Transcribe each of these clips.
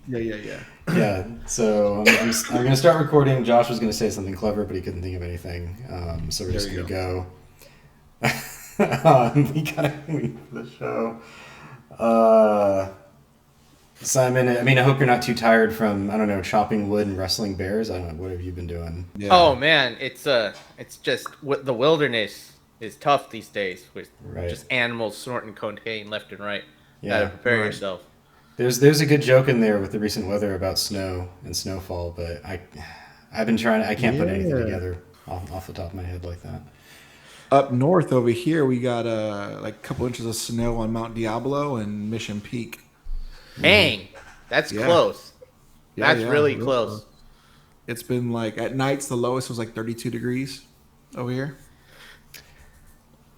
Yeah. So I'm going to start recording. Josh was going to say something clever, but he couldn't think of anything. So we're just going to go. We gotta wait for the show. Simon, I hope you're not too tired from, I don't know, chopping wood and wrestling bears. I don't know. What have you been doing? Yeah. Oh man, it's just the wilderness is tough these days with just animals snorting cocaine left and right. Yeah, gotta prepare yourself. There's a good joke in there with the recent weather about snow and snowfall, but I've been trying. I can't put anything together off the top of my head like that. Up north over here, we got like a couple inches of snow on Mount Diablo and Mission Peak. Dang, that's close. That's really close. It's been like at nights the lowest was like 32 degrees over here.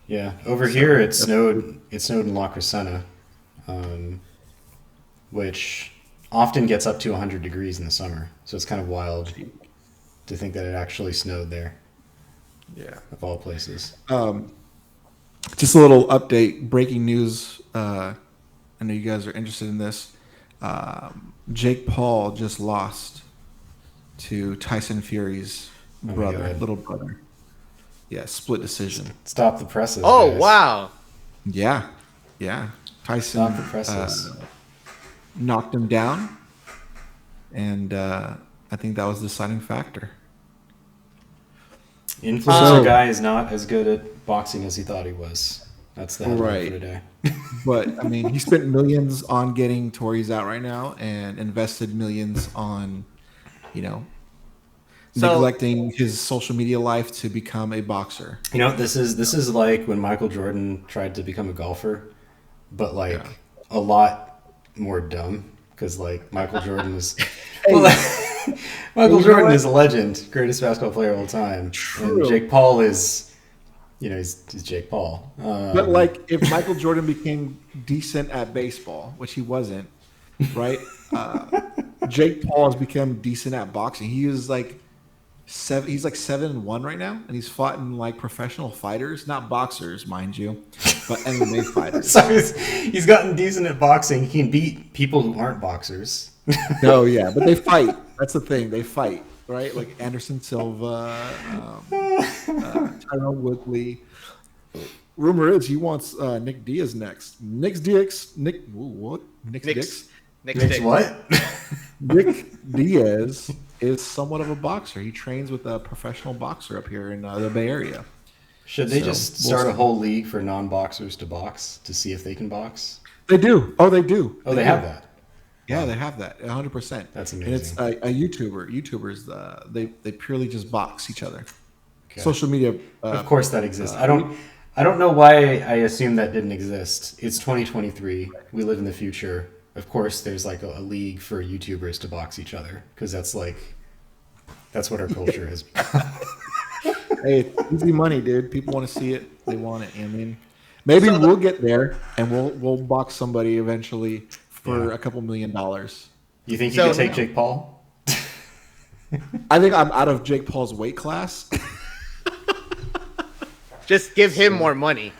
Yeah, over here it snowed. It snowed in La Crescenta, which often gets up to 100 degrees in the summer. So it's kind of wild to think that it actually snowed there. Yeah, of all places. Just a little update, breaking news. I know you guys are interested in this. Jake Paul just lost to Tyson Fury's little brother. Yeah, split decision. Stop the presses. Oh, guys. Wow. Yeah. Tyson Stop the presses. Knocked him down, and I think that was the deciding factor. Influencer guy is not as good at boxing as he thought he was. That's the headline for today. But he spent millions on getting Tories out right now, and invested millions on, neglecting his social media life to become a boxer. This is like when Michael Jordan tried to become a golfer, but a lot more dumb, because Michael Jordan was. Michael Jordan is a legend, greatest basketball player of all time. True. And Jake Paul is, he's Jake Paul. But if Michael Jordan became decent at baseball, which he wasn't, right? Jake Paul has become decent at boxing. He is he's 7-1 right now, and he's fought in professional fighters, not boxers, mind you, but MMA fighters. So he's gotten decent at boxing. He can beat people who aren't boxers. No, yeah, but they fight. That's the thing. They fight, right? Like Anderson Silva, Tyrone Woodley. Rumor is he wants Nick Diaz next. Nick Diaz. Nick what? Nick what? Nick Diaz is somewhat of a boxer. He trains with a professional boxer up here in the Bay Area. Should they just start a whole league for non-boxers to box to see if they can box? They do. Oh, they do. Oh, they have that. Yeah, they have that 100%. That's amazing. And it's a YouTuber. YouTubers, they purely just box each other. Okay. Social media. Of course, that exists. I don't know why I assume that didn't exist. It's 2023. We live in the future. Of course, there's a league for YouTubers to box each other, because that's what our culture has become. Hey, it's easy money, dude. People want to see it. They want it. Maybe we'll get there and we'll box somebody eventually. For a couple $1 million. You think you could take Jake Paul? I think I'm out of Jake Paul's weight class. Just give him more money.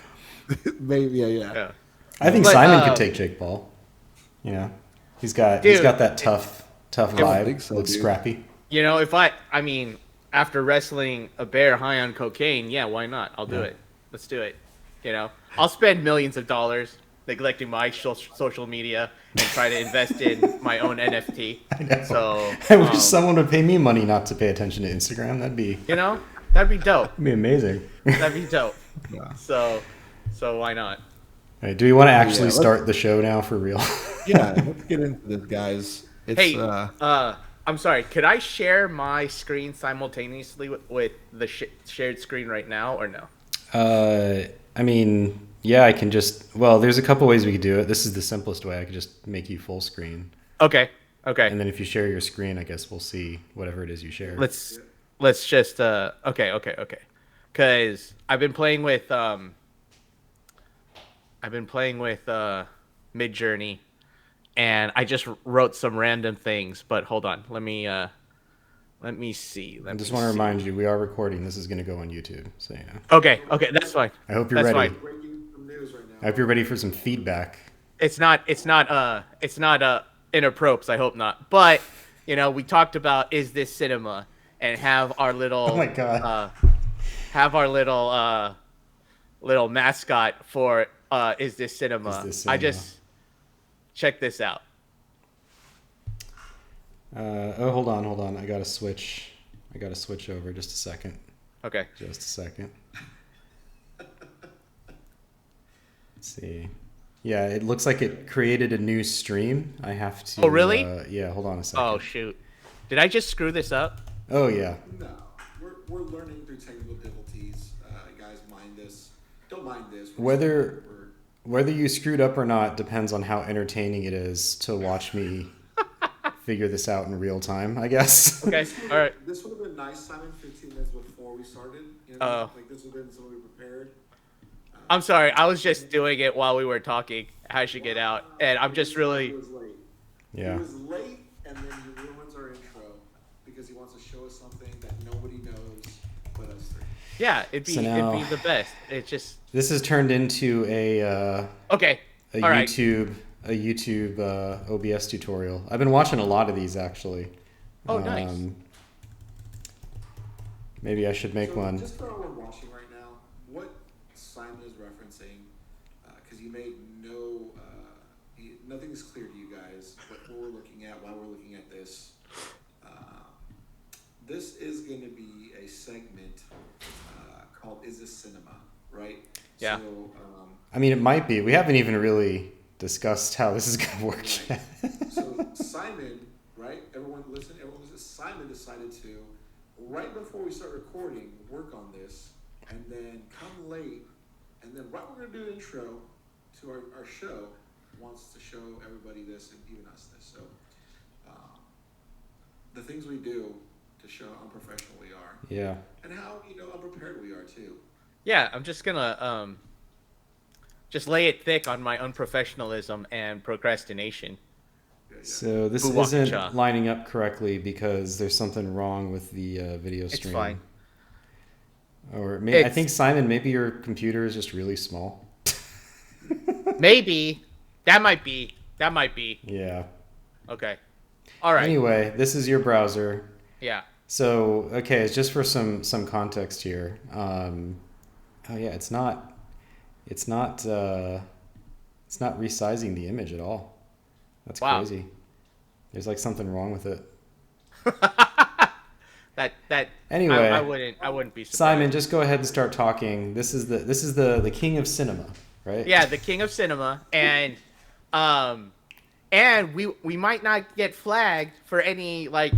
Maybe, yeah. I think Simon could take Jake Paul. He's got that tough vibe. So, looks scrappy. After wrestling a bear high on cocaine, yeah, why not? I'll do it. Let's do it. I'll spend millions of dollars neglecting my social media and try to invest in my own NFT. I wish someone would pay me money not to pay attention to Instagram. That'd be that'd be dope. That'd be amazing. That'd be dope. Yeah. So why not? All right, do we want to actually start the show now for real? Yeah, let's get into this, guys. I'm sorry. Could I share my screen simultaneously with the shared screen right now, or no? Yeah, I can there's a couple ways we could do it. This is the simplest way. I could just make you full screen. Okay. And then if you share your screen, I guess we'll see whatever it is you share. Let's just okay. Cuz I've been playing with MidJourney, and I just wrote some random things, but hold on. Let me see. I just want to remind you, we are recording. This is going to go on YouTube, so Okay, that's fine. I hope you're ready. Breaking some news right now. I hope you're ready for some feedback. It's not inappropriate. I hope not. But we talked about is this cinema, and have our little Oh my God. Little mascot for is this cinema. Is This Cinema. I just check this out. Hold on. I gotta switch over. Just a second. Okay. Just a second. Let's see. Yeah, it looks like it created a new stream. I have to. Oh, really? Yeah, hold on a second. Oh, shoot. Did I just screw this up? Oh, yeah. No, we're learning through technical difficulties. Guys, mind this. Don't mind this. Whether you screwed up or not depends on how entertaining it is to watch me figure this out in real time, I guess. Okay, all right. This would have been nice, Simon, 15 minutes before we started. Like this would have been something we prepared. I'm sorry. I was just doing it while we were talking. I should get out. And I'm just really... He was late. Yeah. He was late, and then he ruins our intro because he wants to show us something that nobody knows but us three. Yeah, it'd be the best. It just... This has turned into a okay. a all right. YouTube OBS tutorial. I've been watching a lot of these actually. Oh, nice. Maybe I should make one. Just for everyone watching right now, what Simon is referencing, because he made nothing is clear to you guys what we're looking at, why we're looking at this. This is going to be a segment called "Is This Cinema?" Right? Yeah. So, I mean, it might be. We haven't even really discussed how this is going to work right. yet. So Simon, right? Everyone listen. Simon decided to, right before we start recording, work on this, and then come late, and then right when we're gonna do the intro to our show, wants to show everybody this and even us this. So the things we do to show how unprofessional we are. Yeah. And how unprepared we are too. Yeah, I'm just gonna just lay it thick on my unprofessionalism and procrastination. So this Boo-waka-cha. isn't lining up correctly because there's something wrong with the video stream. It's fine. Or I think, Simon, maybe your computer is just really small. Maybe. That might be. Yeah. Okay. All right. Anyway, this is your browser. Yeah. So, okay, it's just for some context here. Oh yeah, it's not resizing the image at all. That's wow. crazy. There's like something wrong with it. that Anyway, I wouldn't be surprised. Simon, just go ahead and start talking. This is the king of cinema, right? Yeah, the king of cinema, and we might not get flagged for any like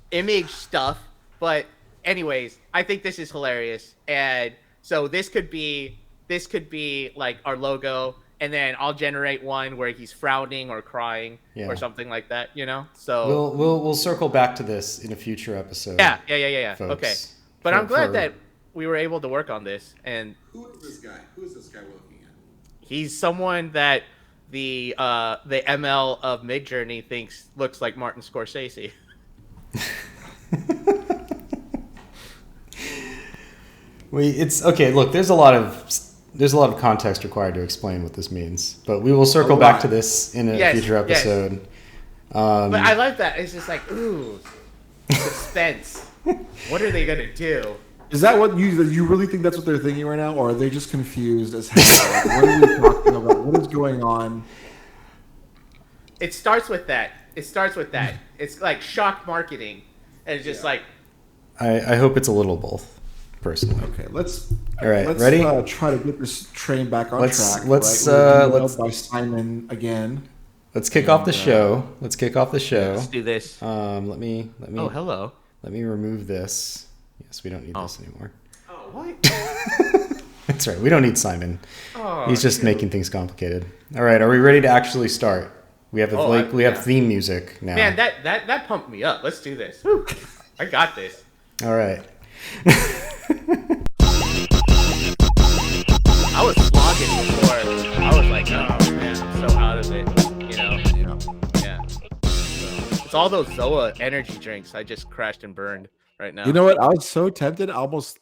image stuff, but anyways, I think this is hilarious, and so this could be like our logo. And then I'll generate one where he's frowning or crying or something like that, So we'll circle back to this in a future episode. Yeah. Folks. Okay, but I'm glad that we were able to work on this. And who is this guy? Who is this guy we're looking at? He's someone that the ML of MidJourney thinks looks like Martin Scorsese. It's okay. Look, there's a lot of context required to explain what this means, but we will circle back to this in a future episode. Yes. But I like that. It's just like, ooh, suspense. What are they gonna do? Is that what you really think that's what they're thinking right now, or are they just confused as hell? Like, what are we talking about? What is going on? It starts with that. It's like shock marketing, and it's just like. I hope it's a little both. Personally. Okay, let's ready? Try to get this train back on track. Let's by Simon again. Let's kick off the show. Let's do this. Let me. Oh, hello. Let me remove this. Yes, we don't need this anymore. Oh, what? That's right. We don't need Simon. He's just making things complicated. All right, are we ready to actually start? We have have theme music now. Man, that pumped me up. Let's do this. Whew. I got this. All right. I was vlogging before. I was like, oh man, I'm so out of it. Yeah. So, it's all those Zoa energy drinks I just crashed and burned right now. You know what? I was so tempted. I almost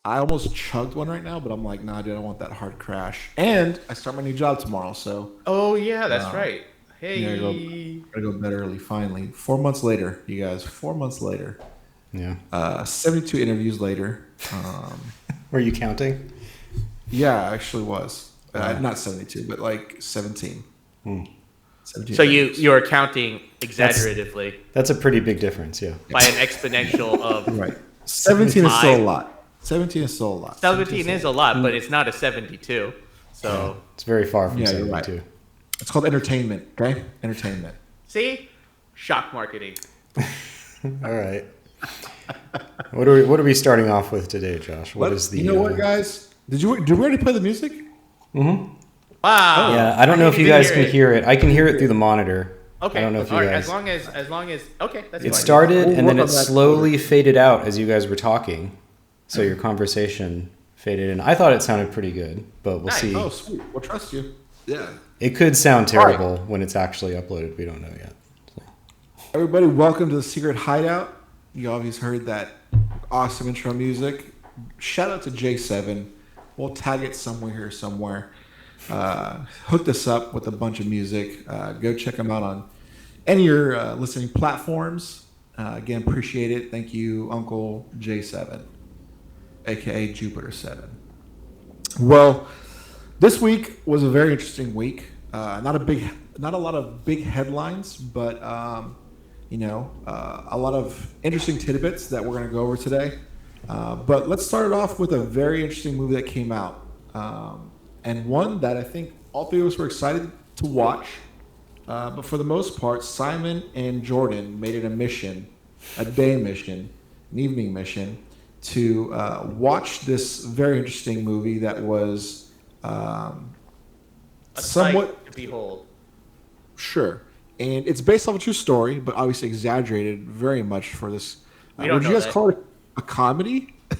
chugged one right now, but I'm like, nah, dude, I don't want that hard crash. And I start my new job tomorrow, so. Oh yeah, that's right. Hey. Yeah, gotta go to bed early. Finally, 4 months later, you guys. 4 months later. Yeah. 72 interviews later. Were you counting? Yeah, I actually was. Not 72, but like 17. 17 So interviews. you are counting exaggeratively. That's a pretty big difference, yeah. By an exponential of Right. 17 is still a lot. 17 is still a lot. 17 is a lot, but it's not a 72. So it's very far from you're 72. right. It's called entertainment, okay? Entertainment. see, shock marketing. All right. What are we starting off with today, Josh? What is the? You know what, guys? Did we already play the music? Mm-hmm. Wow. Yeah, I don't know if you guys can hear it. I can hear it through the monitor. Okay. I don't know if you All right, guys. as long as okay, that's It fine. started We'll and then work it on that slowly faded out as you guys were talking. So your conversation faded in. I thought it sounded pretty good, but we'll Nice. see. Oh, sweet. We'll trust you. Yeah. It could sound terrible when it's actually uploaded. We don't know yet. So. Everybody, welcome to the Secret Hideout. You always heard that awesome intro music. Shout out to J7. We'll tag it somewhere. Hooked us up with a bunch of music. Go check them out on any of your listening platforms. Again, appreciate it. Thank you, Uncle J7, aka Jupiter 7. Well, this week was a very interesting week. Not a lot of big headlines, but a lot of interesting tidbits that we're going to go over today. But let's start it off with a very interesting movie that came out, and one that I think all three of us were excited to watch. But for the most part, Simon and Jordan made it a day mission, an evening mission, to watch this very interesting movie that was a somewhat sight to behold. Sure. And it's based off a true story, but obviously exaggerated very much for this. We don't Would know you guys that. call it a comedy? Is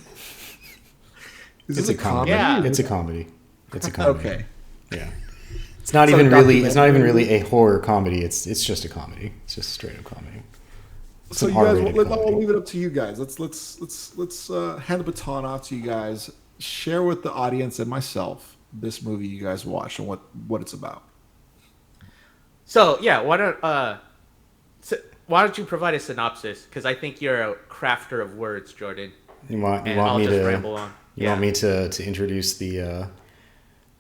It's this a comedy. Yeah. It's a comedy. It's a comedy. Okay. Yeah. It's not It's even like a really. It's not even documentary. really a horror comedy. It's just a comedy. It's just straight up comedy. It's So an you guys, R-rated I'll comedy. leave it up to you guys. Let's hand the baton off to you guys. Share with the audience and myself this movie you guys watched and what it's about. So yeah, why don't you provide a synopsis? Because I think you're a crafter of words, Jordan. You want And I'll me just to ramble on. You want me to introduce the?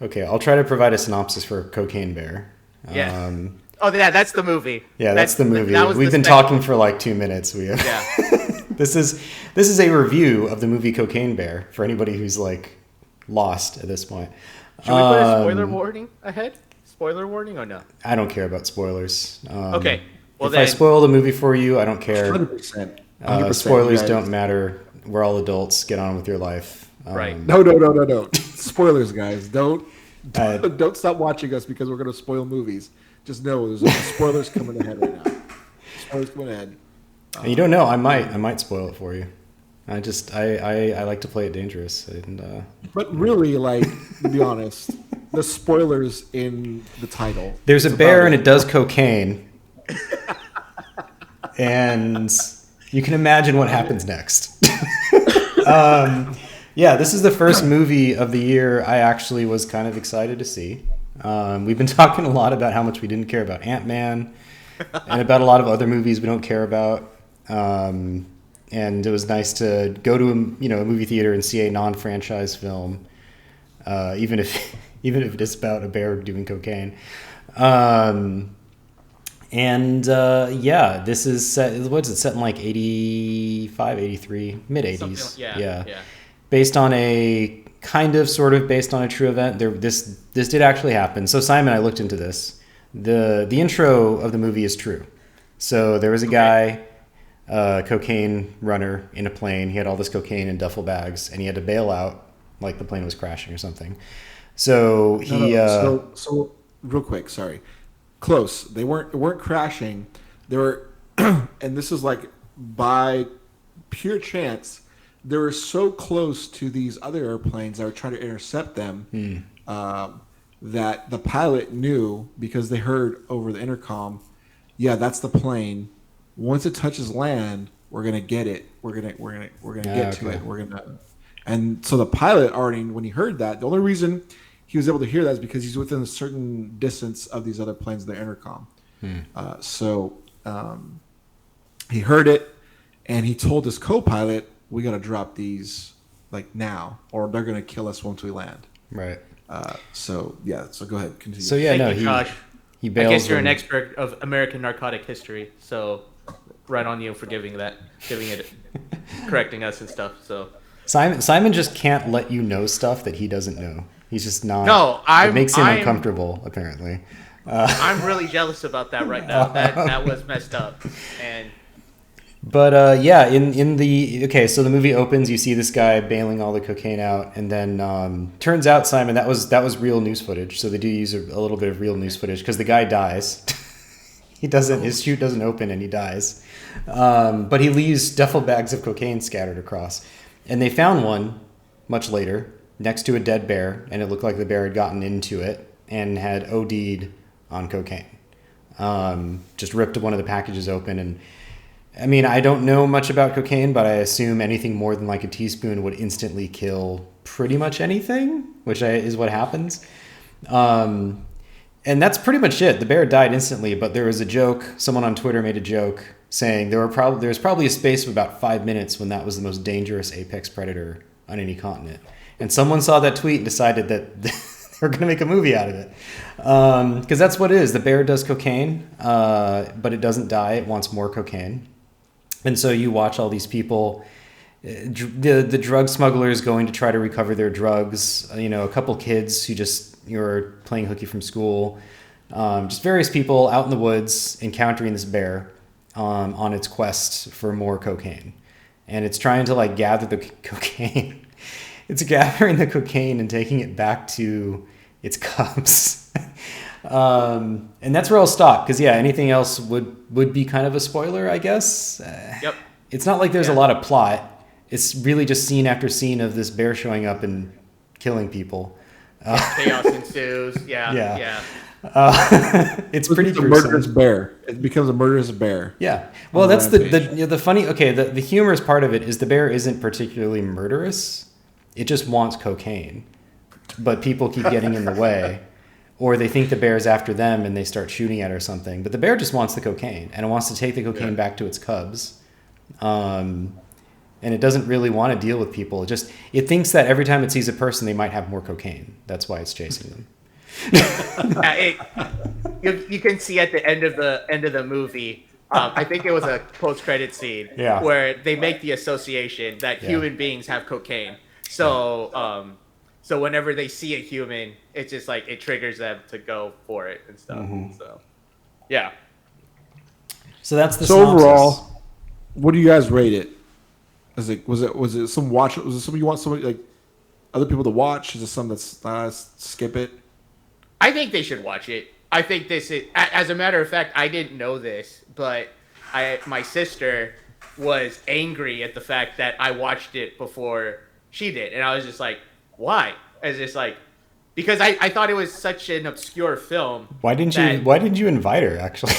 Okay, I'll try to provide a synopsis for Cocaine Bear. Yeah. That's the movie. Yeah, that's the movie. That was We've the been spec- talking for like 2 minutes. We have. Yeah. This is a review of the movie Cocaine Bear for anybody who's like lost at this point. Should we put a spoiler warning ahead? Spoiler warning or no? I don't care about spoilers. Okay. Well, if I then, spoil the movie for you, I don't care. 100%. 100%, Spoilers you guys. don't matter. We're all adults. Get on with your life. Right. No. Spoilers, guys. Don't Uh, don't stop watching us because we're going to spoil movies. Just know there's spoilers coming ahead right now. Spoilers coming ahead. And you don't know. I might spoil it for you. I like to play it dangerous. And But really, like, to be honest, the spoilers in the title. there's a It's bear about and it does cocaine. And you can imagine what happens next. Yeah, this is the first movie of the year I actually was kind of excited to see. We've been talking a lot about how much we didn't care about Ant-Man and about a lot of other movies we don't care about. And it was nice to go to a movie theater and see a non-franchise film, even if it's about a bear doing cocaine. This is set. What's it set in like 85, 83, mid 80s? Yeah. Based on a sort of based on a true event. This did actually happen. So Simon, I looked into this. The intro of the movie is true. So there was a guy, cocaine runner in a plane. He had all this cocaine in duffel bags, and he had to bail out, like the plane was crashing or something. So he. So real quick, sorry. Close. They weren't crashing. They were, and this is like by pure chance. They were so close to these other airplanes that were trying to intercept them that the pilot knew, because they heard over the intercom, yeah, that's the plane. Once it touches land, we're gonna get it. We're gonna get to it. And so the pilot already, when he heard that, the only reason he was able to hear that is because he's within a certain distance of these other planes, the intercom. So he heard it, and he told his co-pilot, "We got to drop these like now, or they're gonna kill us once we land." Right. So go ahead, continue. So yeah, Thank you, Josh. He bails. I guess you're an expert of American narcotic history, so right on you for giving it, correcting us and stuff. So Simon just can't let you know stuff that he doesn't know. He's just not. No, it makes him uncomfortable. Apparently, I'm really jealous about that right now. That was messed up. But yeah, so the movie opens. You see this guy bailing all the cocaine out, and then turns out, Simon, that was real news footage. So they do use a little bit of real news footage because the guy dies. His chute doesn't open, and he dies. But he leaves duffel bags of cocaine scattered across, and they found one much later next to a dead bear, and it looked like the bear had gotten into it and had OD'd on cocaine. Just ripped one of the packages open, and I mean, I don't know much about cocaine, but I assume anything more than like a teaspoon would instantly kill pretty much anything, which is what happens. And that's pretty much it. The bear died instantly, but there was a joke. Someone on Twitter made a joke saying there was probably a space of about 5 minutes when that was the most dangerous apex predator on any continent. And someone saw that tweet and decided that they were going to make a movie out of it. Because that's what it is. The bear does cocaine, but it doesn't die. It wants more cocaine. And so you watch all these people, the drug smugglers going to try to recover their drugs, a couple kids who just are playing hooky from school, just various people out in the woods encountering this bear on its quest for more cocaine. And it's trying to like gather the cocaine. It's gathering the cocaine and taking it back to its cubs. And that's where I'll stop, because anything else would be kind of a spoiler, I guess. Yep. It's not like there's a lot of plot. It's really just scene after scene of this bear showing up and killing people. Chaos ensues. Yeah. It's pretty a murderous bear. It becomes a murderous bear. Yeah. Well, that's the funny. Okay, the humorous part of it is the bear isn't particularly murderous. It just wants cocaine, but people keep getting in the way. Or they think the bear's after them and they start shooting at it or something. But the bear just wants the cocaine, and it wants to take the cocaine back to its cubs. And it doesn't really want to deal with people. It thinks that every time it sees a person, they might have more cocaine. That's why it's chasing them. You can see at the end of the movie, I think it was a post-credit scene where they make the association that human beings have cocaine. So whenever they see a human, it's just like it triggers them to go for it and stuff. Mm-hmm. So, yeah. So that's the. So synopsis. Overall, what do you guys rate it? Was it some watch? Was it something you want somebody like other people to watch? Is it something that's skip it? I think they should watch it. I think this is, as a matter of fact, I didn't know this, but my sister was angry at the fact that I watched it before she did, and I was just like, why? It's just like, because I thought it was such an obscure film. Why didn't you invite her, actually?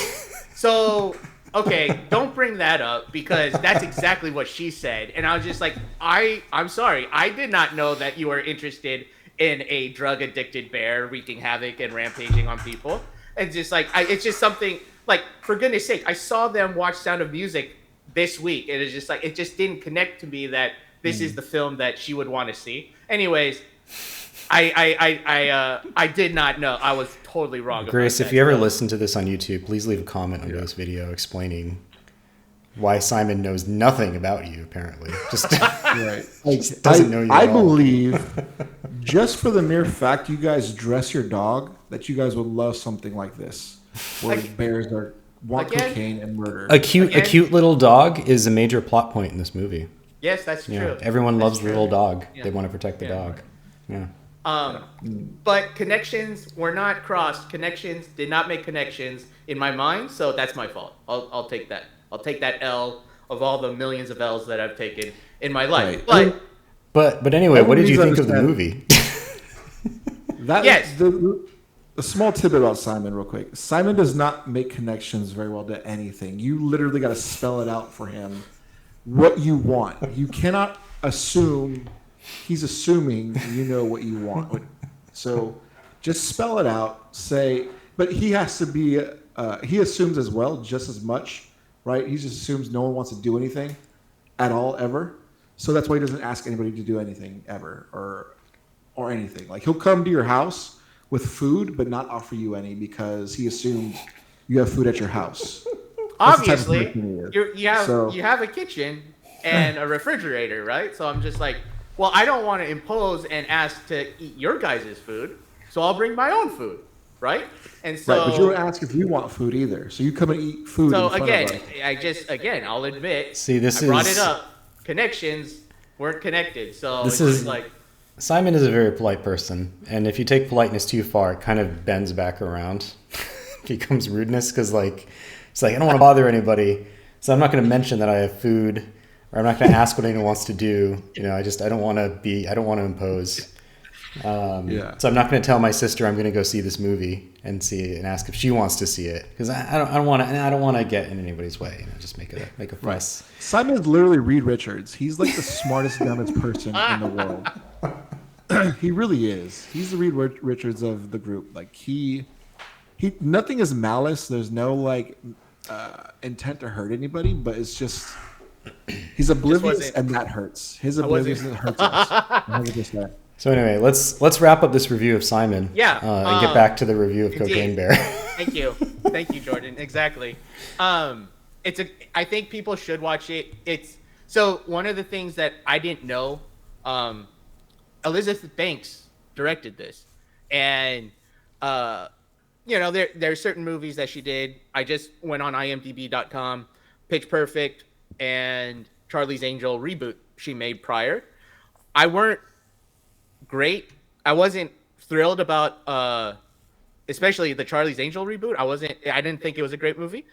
So, okay, don't bring that up, because that's exactly what she said. And I was just like, I'm sorry. I did not know that you were interested in a drug-addicted bear wreaking havoc and rampaging on people. And just like, it's just something, like, for goodness sake, I saw them watch Sound of Music this week. And it's just like, it just didn't connect to me that this is the film that she would want to see. Anyways, I did not know. I was totally wrong. Grace, if you ever listen to this on YouTube, please leave a comment under this video explaining why Simon knows nothing about you, apparently. Just, just doesn't know you at all. I believe, just for the mere fact you guys dress your dog, that you guys would love something like this, where bears want cocaine and murder. A cute little dog is a major plot point in this movie. Yes, that's true. Everyone loves the little dog. Yeah. They want to protect the dog. Yeah. But connections were not crossed. Connections did not make connections in my mind, so that's my fault. I'll take that. I'll take that L of all the millions of L's that I've taken in my life. Right. But anyway, what did you think of the movie? A small tidbit about Simon, real quick. Simon does not make connections very well to anything. You literally got to spell it out for him. What you want. You cannot assume. He's assuming you know what you want. So just spell it out. Say, but he has to be he assumes as well, just as much, right? He just assumes no one wants to do anything at all ever. So that's why he doesn't ask anybody to do anything ever or anything. Like he'll come to your house with food, but not offer you any because he assumed you have food at your house. Obviously, you have a kitchen and a refrigerator, right? So I'm just like, well, I don't want to impose and ask to eat your guys' food, so I'll bring my own food, right? And so, right, but you don't ask if we want food either. So you come and eat food. So in front of again, I'll admit. See, I brought it up. Connections weren't connected, so this it's is like. Simon is a very polite person, and if you take politeness too far, it kind of bends back around, becomes rudeness because like it's like I don't want to bother anybody, so I'm not going to mention that I have food, or I'm not going to ask what anyone wants to do. I don't want to impose. So I'm not going to tell my sister I'm going to go see this movie and ask if she wants to see it because I don't want to get in anybody's way. Just make a fuss. Right. Simon is literally Reed Richards. He's like the smartest, dumbest person in the world. He really is. He's the Reed Richards of the group. Like he nothing is malice. There's no like intent to hurt anybody, but it's just he's oblivious and that hurts. His obliviousness hurts us. 100%. So anyway, let's wrap up this review of Simon. Yeah, and get back to the review of indeed. Cocaine Bear. Thank you, Jordan. Exactly. I think people should watch it. So one of the things that I didn't know, Elizabeth Banks directed this, and there are certain movies that she did. I just went on IMDb.com, Pitch Perfect and Charlie's Angel reboot she made prior. I weren't great. I wasn't thrilled about especially the Charlie's Angel reboot. I didn't think it was a great movie.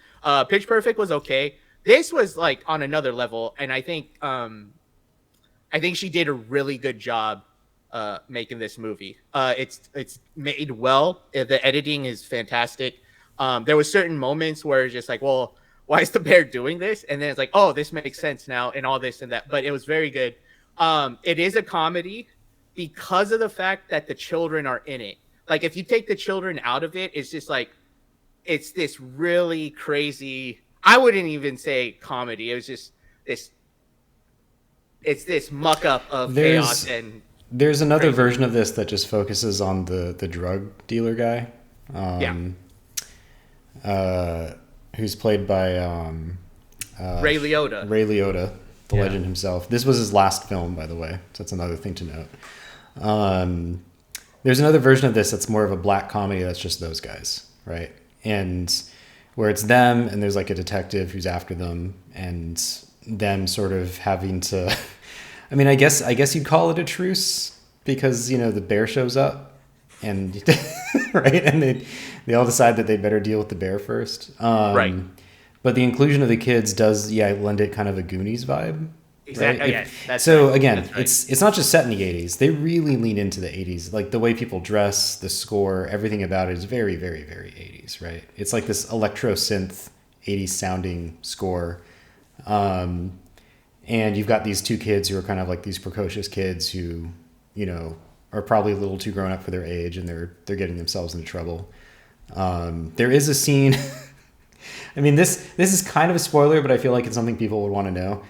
Pitch Perfect was okay. This was like on another level, and I think she did a really good job making this movie. It's made well. The editing is fantastic. There was certain moments where it's just like, well, why is the bear doing this? And then it's like, oh, this makes sense now, and all this and that. But it was very good. It is a comedy because of the fact that the children are in it. Like if you take the children out of it, it's just like it's this really crazy. I wouldn't even say comedy. It was just this. It's this muck up of chaos and. There's another version of this that just focuses on the drug dealer guy, who's played by Ray Liotta, the legend himself. This was his last film, by the way, so that's another thing to note. There's another version of this that's more of a black comedy that's just those guys, right? And where it's them and there's like a detective who's after them and them sort of having to I mean, I guess you'd call it a truce because, the bear shows up and right, and they all decide that they'd better deal with the bear first. Right. But the inclusion of the kids does lend it kind of a Goonies vibe. Exactly. Right? That's again, right. It's not just set in the 80s. They really lean into the 80s. Like the way people dress, the score, everything about it is very, very, very 80s, right? It's like this electro synth 80s sounding score. And you've got these two kids who are kind of like these precocious kids who, are probably a little too grown up for their age and they're getting themselves into trouble. There is a scene I mean, this is kind of a spoiler, but I feel like it's something people would want to know.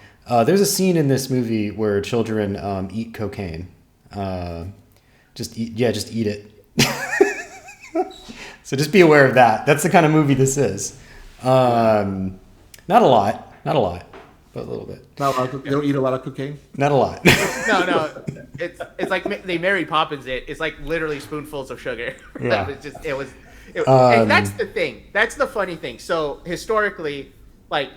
There's a scene in this movie where children eat cocaine. Just eat it. So just be aware of that. That's the kind of movie this is. Not a lot, but a little bit. Not a lot of, they don't eat a lot of cocaine? Not a lot. No. It's like they Mary Poppins it. It's like literally spoonfuls of sugar. Yeah. And that's the thing. That's the funny thing. So historically, like,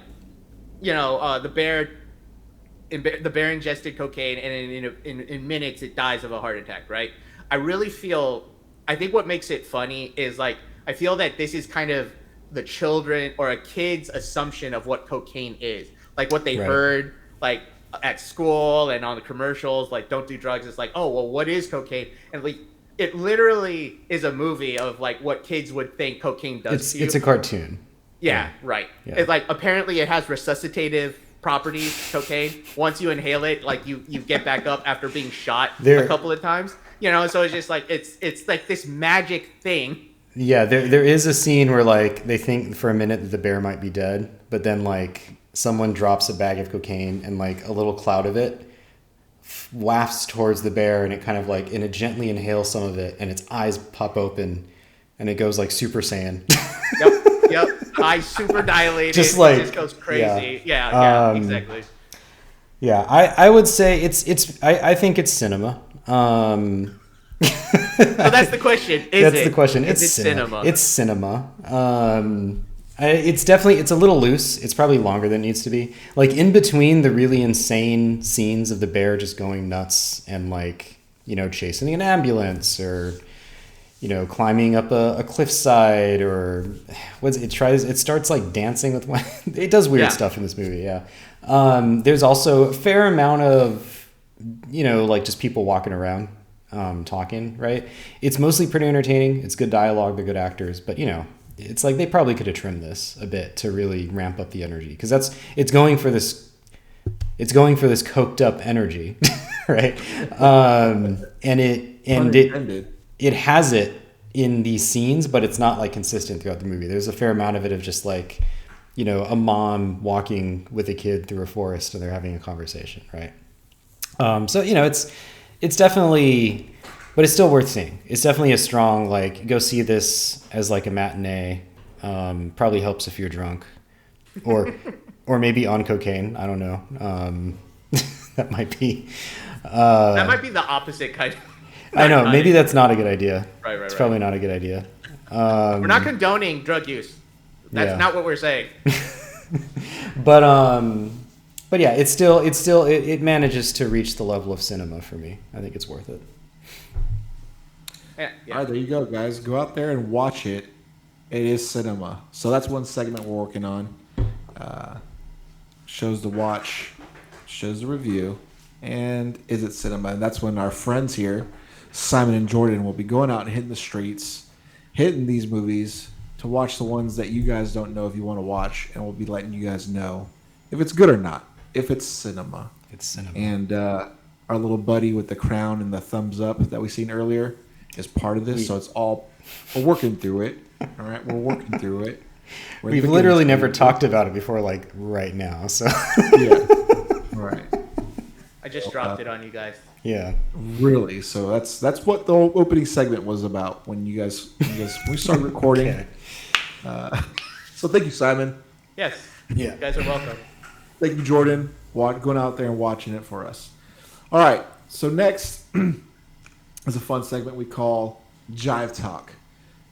the bear ingested cocaine, and in minutes it dies of a heart attack. Right. I think what makes it funny is like I feel that this is kind of the children or a kid's assumption of what cocaine is, like what they heard like at school and on the commercials, like don't do drugs. It's like, oh well, what is cocaine? And like it literally is a movie of like what kids would think cocaine does to you. It's a cartoon. Yeah, right. Yeah. It's like apparently it has resuscitative properties, cocaine. Once you inhale it, like you get back up after being shot a couple of times. So it's just like it's like this magic thing Yeah, there is a scene where like they think for a minute that the bear might be dead, but then like someone drops a bag of cocaine and like a little cloud of it wafts towards the bear, and it kind of like and it gently inhales some of it, and its eyes pop open, and it goes like Super Saiyan. Yep. Eyes super dilated. Just like it just goes crazy. Yeah, exactly. Yeah, I would say I think it's cinema. So that's the question. That's the question. It's cinema. It's cinema. It's a little loose. It's probably longer than it needs to be. Like in between the really insane scenes of the bear just going nuts and like, you know, chasing an ambulance or, you know, climbing up a cliffside or it starts like dancing with one. It does weird stuff in this movie. Yeah. There's also a fair amount of, you know, like just people walking around. Talking, right? It's mostly pretty entertaining. It's good dialogue. They're good actors, but you know, it's like they probably could have trimmed this a bit to really ramp up the energy because it's going for this coked up energy, right? And it has it in these scenes, but it's not like consistent throughout the movie. There's a fair amount of it of just like, you know, a mom walking with a kid through a forest and they're having a conversation, right? So you know, it's definitely, but it's still worth seeing. It's definitely a strong, like, go see this as like a matinee. Probably helps if you're drunk or maybe on cocaine. I don't know. That might be the opposite kind of. I know. Maybe that's not a good idea. Right. It's probably not a good idea. We're not condoning drug use. That's not what we're saying. But yeah, it manages to reach the level of cinema for me. I think it's worth it. Yeah. All right, there you go, guys. Go out there and watch it. It is cinema. So that's one segment we're working on. Shows to watch, shows to review, and is it cinema? And that's when our friends here, Simon and Jordan, will be going out and hitting the streets, hitting these movies to watch the ones that you guys don't know if you want to watch, and we'll be letting you guys know if it's good or not. If it's cinema. It's cinema. And our little buddy with the crown and the thumbs up that we seen earlier is part of this. So it's all, we're working through it. All right, we're working through it. We've literally never talked about it before, like right now. So yeah, right. I just dropped it on you guys. Yeah, really. So that's what the opening segment was about when we started recording. Okay. So thank you, Simon. Yes. Yeah. You guys are welcome. Thank you, Jordan, going out there and watching it for us. All right, so next is a fun segment we call Jive Talk,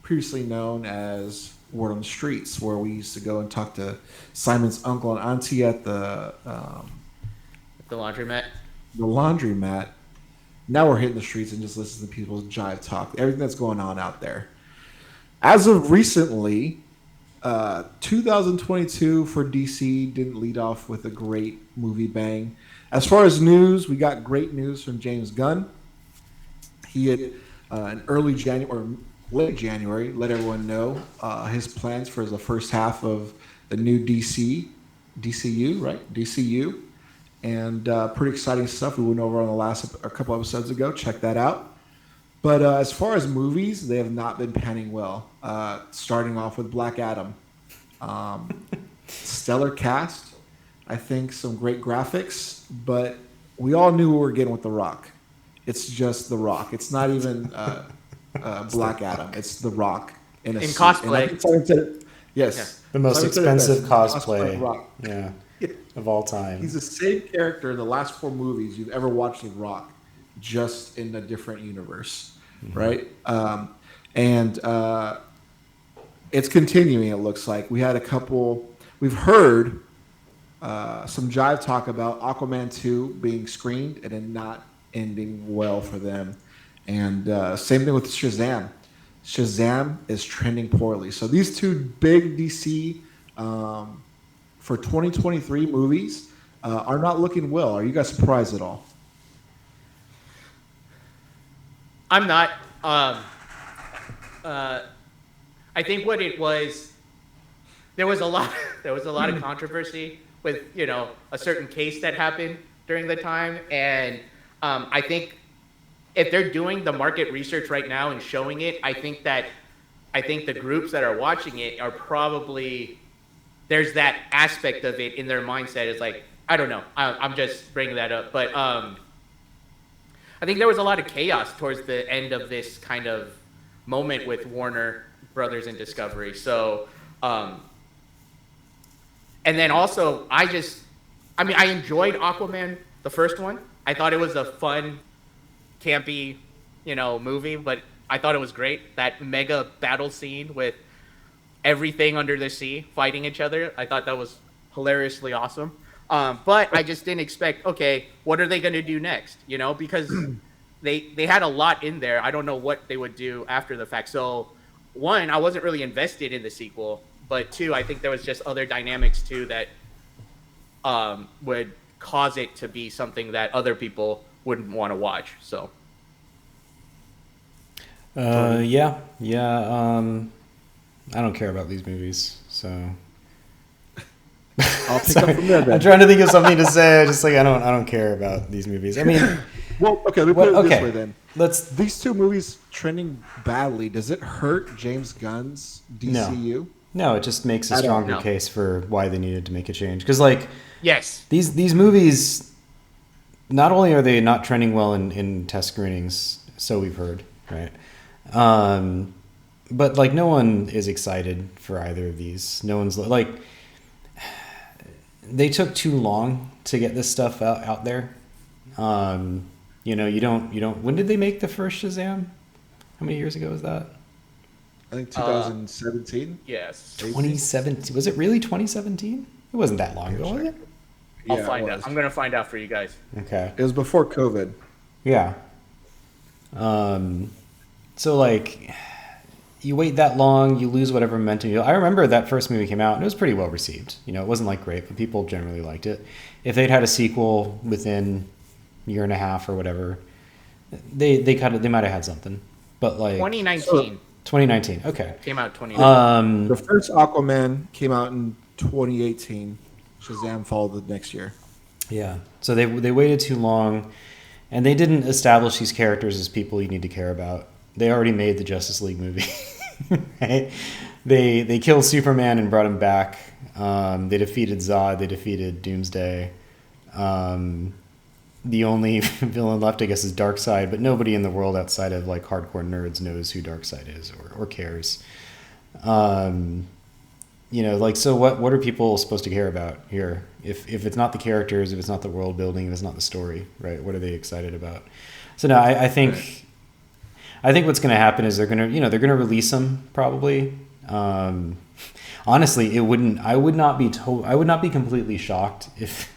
previously known as Word on the Streets, where we used to go and talk to Simon's uncle and auntie at the laundromat. The laundromat. Now we're hitting the streets and just listening to people's Jive Talk, everything that's going on out there. As of recently, 2022 for DC didn't lead off with a great movie bang. As far as news, we got great news from James Gunn. He had in early January or late January let everyone know his plans for the first half of the new DCU, right? DCU, and pretty exciting stuff we went over on a couple episodes ago. Check that out. But as far as movies, they have not been panning well. Starting off with Black Adam. Stellar cast. I think some great graphics. But we all knew what we were getting with The Rock. It's just The Rock. It's not even Black Adam. It's The Rock. In cosplay. Yes. The most expensive cosplay of all time. He's the same character in the last 4 movies you've ever watched with Rock, just in a different universe. Right? And it's continuing, it looks like. We've heard some Jive talk about Aquaman 2 being screened and then not ending well for them. And same thing with Shazam. Shazam is trending poorly. So these two big DC for 2023 movies are not looking well. Are you guys surprised at all? I'm not. I think what it was, there was a lot of controversy with a certain case that happened during the time, and I think if they're doing the market research right now and showing it, I think that I think the groups that are watching it are probably, there's that aspect of it in their mindset is like, I don't know. I'm just bringing that up. But I think there was a lot of chaos towards the end of this kind of moment with Warner Brothers and Discovery. So, and then also, I enjoyed Aquaman, the first one. I thought it was a fun, campy, movie, but I thought it was great. That mega battle scene with everything under the sea fighting each other, I thought that was hilariously awesome. But I just didn't expect, okay, what are they going to do next? Because they had a lot in there. I don't know what they would do after the fact. So, one, I wasn't really invested in the sequel. But two, I think there was just other dynamics too that would cause it to be something that other people wouldn't want to watch. So. Yeah. I don't care about these movies, so. I'll pick up from there then. I'm trying to think of something to say. Just like I don't care about these movies. I mean, well, okay. Let me put it this way then. These two movies trending badly. Does it hurt James Gunn's DCU? No, it just makes a stronger case for why they needed to make a change. Because yes, these movies, not only are they not trending well in test screenings, so we've heard, right? But no one is excited for either of these. No one's they took too long to get this stuff out there. You don't. When did they make the first Shazam? How many years ago was that? I think 2017. Yes. 2017. Was it really 2017? It wasn't that long ago, was it? I'll find out. I'm gonna find out for you guys. Okay. It was before COVID. Yeah. So you wait that long, you lose whatever momentum. I remember that first movie came out and it was pretty well received. It wasn't great, but people generally liked it. If they'd had a sequel within a year and a half or whatever, they might have had something. But 2019. 2019. Okay. Came out 2019. The first Aquaman came out in 2018. Shazam followed the next year. Yeah. So they waited too long, and they didn't establish these characters as people you need to care about. They already made the Justice League movie. Right? They killed Superman and brought him back. They defeated Zod. They defeated Doomsday. The only villain left, I guess, is Darkseid, but nobody in the world outside of hardcore nerds knows who Darkseid is or cares. So what are people supposed to care about here? If it's not the characters, if it's not the world building, if it's not the story, right? What are they excited about? So no, I think what's going to happen is they're going to release them probably. Honestly, I would not be completely shocked if.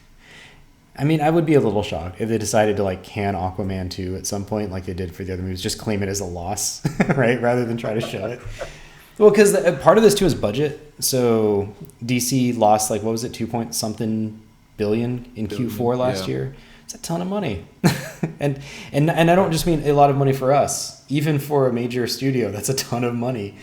I would be a little shocked if they decided to can Aquaman 2 at some point, like they did for the other movies, just claim it as a loss, right, rather than try to show it. Well, because part of this too is budget. So DC lost what was it, 2-point-something billion in Q4 last year. It's a ton of money, and I don't just mean a lot of money for us. Even for a major studio, that's a ton of money.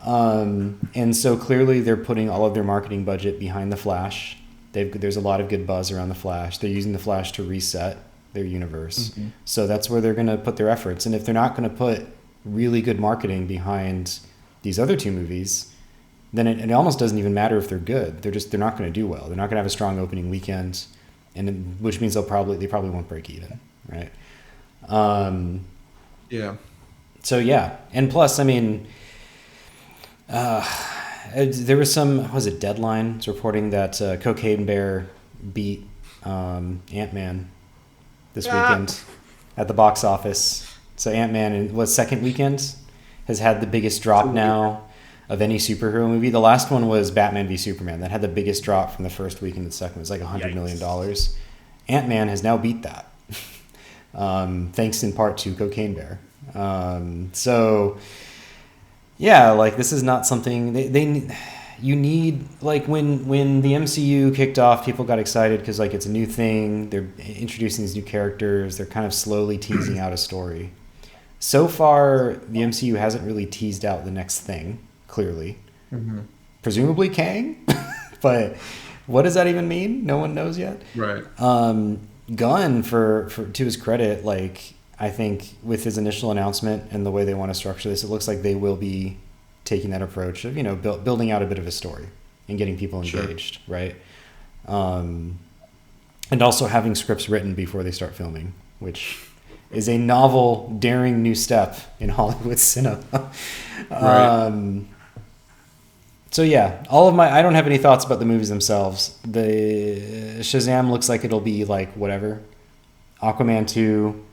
And so clearly they're putting all of their marketing budget behind the Flash. There's a lot of good buzz around the Flash. They're using the Flash to reset their universe. Mm-hmm. So that's where they're going to put their efforts. And if they're not going to put really good marketing behind these other two movies, then it almost doesn't even matter if they're good. They're not going to do well. They're not going to have a strong opening weekend, which means they probably won't break even, right? Yeah. So yeah, and plus, there was some, was it Deadline reporting that Cocaine Bear beat Ant-Man this weekend at the box office. So Ant-Man in second weekend has had the biggest drop now of any superhero movie. The last one was Batman v Superman. That had the biggest drop from the first weekend to the second. It was $100 million. Ant-Man has now beat that. Thanks in part to Cocaine Bear. So yeah, this is not something you need. When the MCU kicked off, people got excited because it's a new thing. They're introducing these new characters. They're kind of slowly teasing out a story. So far, the MCU hasn't really teased out the next thing, clearly. Mm-hmm. Presumably Kang, but what does that even mean? No one knows yet. Right. Gunn, for to his credit, I think with his initial announcement and the way they want to structure this, it looks like they will be taking that approach of, building out a bit of a story and getting people engaged, right? And also having scripts written before they start filming, which is a novel, daring new step in Hollywood cinema. Right. So yeah, I don't have any thoughts about the movies themselves. The Shazam looks like it'll be like whatever. Aquaman 2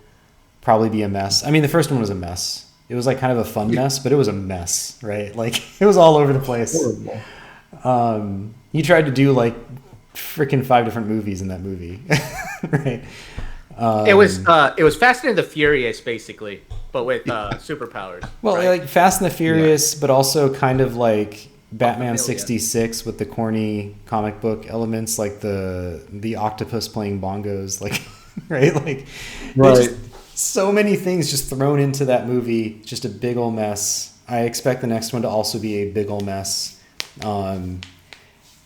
probably be a mess. I mean, the first one was a mess. It was like kind of a fun mess, but it was a mess, right? Like it was all over the place. Horrible. He tried to do like freaking 5 different movies in that movie, right? It was Fast and the Furious basically, but with superpowers. Well, right? like Fast and the Furious, but also kind of like Batman 66 with the corny comic book elements, like the octopus playing bongos, like right, like just so many things just thrown into that movie, just a big ol' mess. I expect the next one to also be a big ol' mess.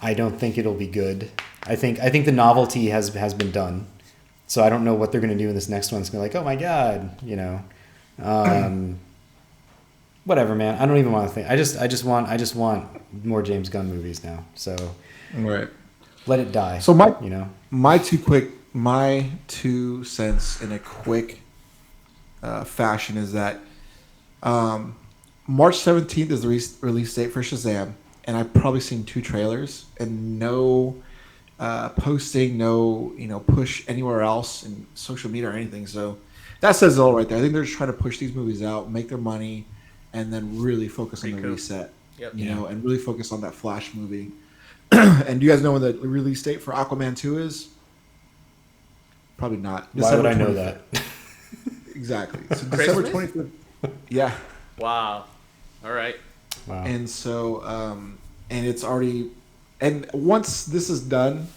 I don't think it'll be good. I think the novelty has been done. So I don't know what they're going to do in this next one. It's going to be like, oh my God, whatever, man. I don't even want to think. I just want more James Gunn movies now. So let it die. So my 2 cents in a quick fashion is that March 17th is the release date for Shazam, and I've probably seen 2 trailers and no posting, no push anywhere else in social media or anything. So that says it all right there. I think they're just trying to push these movies out, make their money, and then really focus on the reset. And really focus on that Flash movie. And do you guys know when the release date for Aquaman 2 is? Probably not. Why would I know that? Exactly. So December 25th. Yeah. Wow. All right. Wow. And so, and it's already, and once this is done,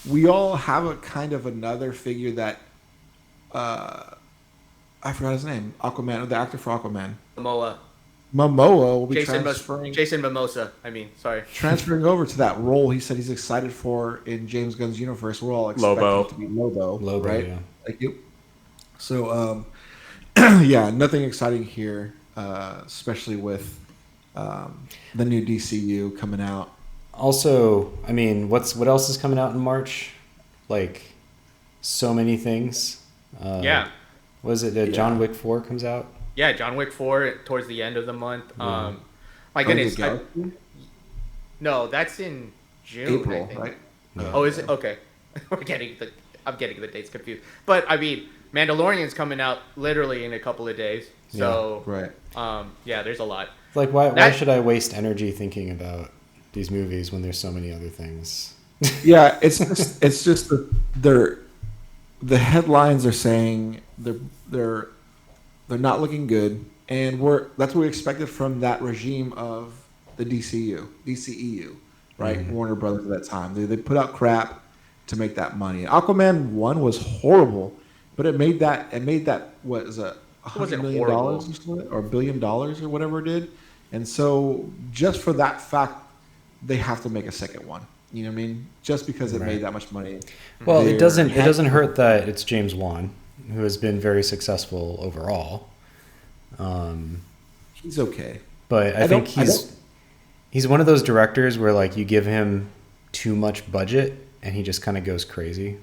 we all have a kind of another figure that, I forgot his name, Aquaman, the actor for Aquaman. Momoa will be Jason Momoa. Transferring over to that role he said he's excited for in James Gunn's universe. We're all expecting to be Lobo, right? Yeah. Like you. So, yeah, nothing exciting here, especially with the new DCU coming out. Also, I mean, what else is coming out in March? Like, so many things. Was it John Wick 4 comes out? Yeah, John Wick 4 towards the end of the month. My goodness. No, that's in June. April, I think. right? Oh, is it? Okay. I'm getting the dates confused. But I mean, Mandalorian's coming out literally in a couple of days. So there's a lot. Like why should I waste energy thinking about these movies when there's so many other things? Yeah, it's just the headlines are saying they're not looking good, and that's what we expected from that regime of the DCEU, right? Mm-hmm. Warner Brothers at that time. They put out crap to make that money. Aquaman 1 was horrible, but it made that what is $100 million or $1 billion or whatever it did. And so just for that fact, they have to make a second one. You know what I mean? Just because it made that much money. Well, it doesn't hurt that it's James Wan, who has been very successful overall. He's okay. But I think he's one of those directors where like you give him too much budget and he just kind of goes crazy.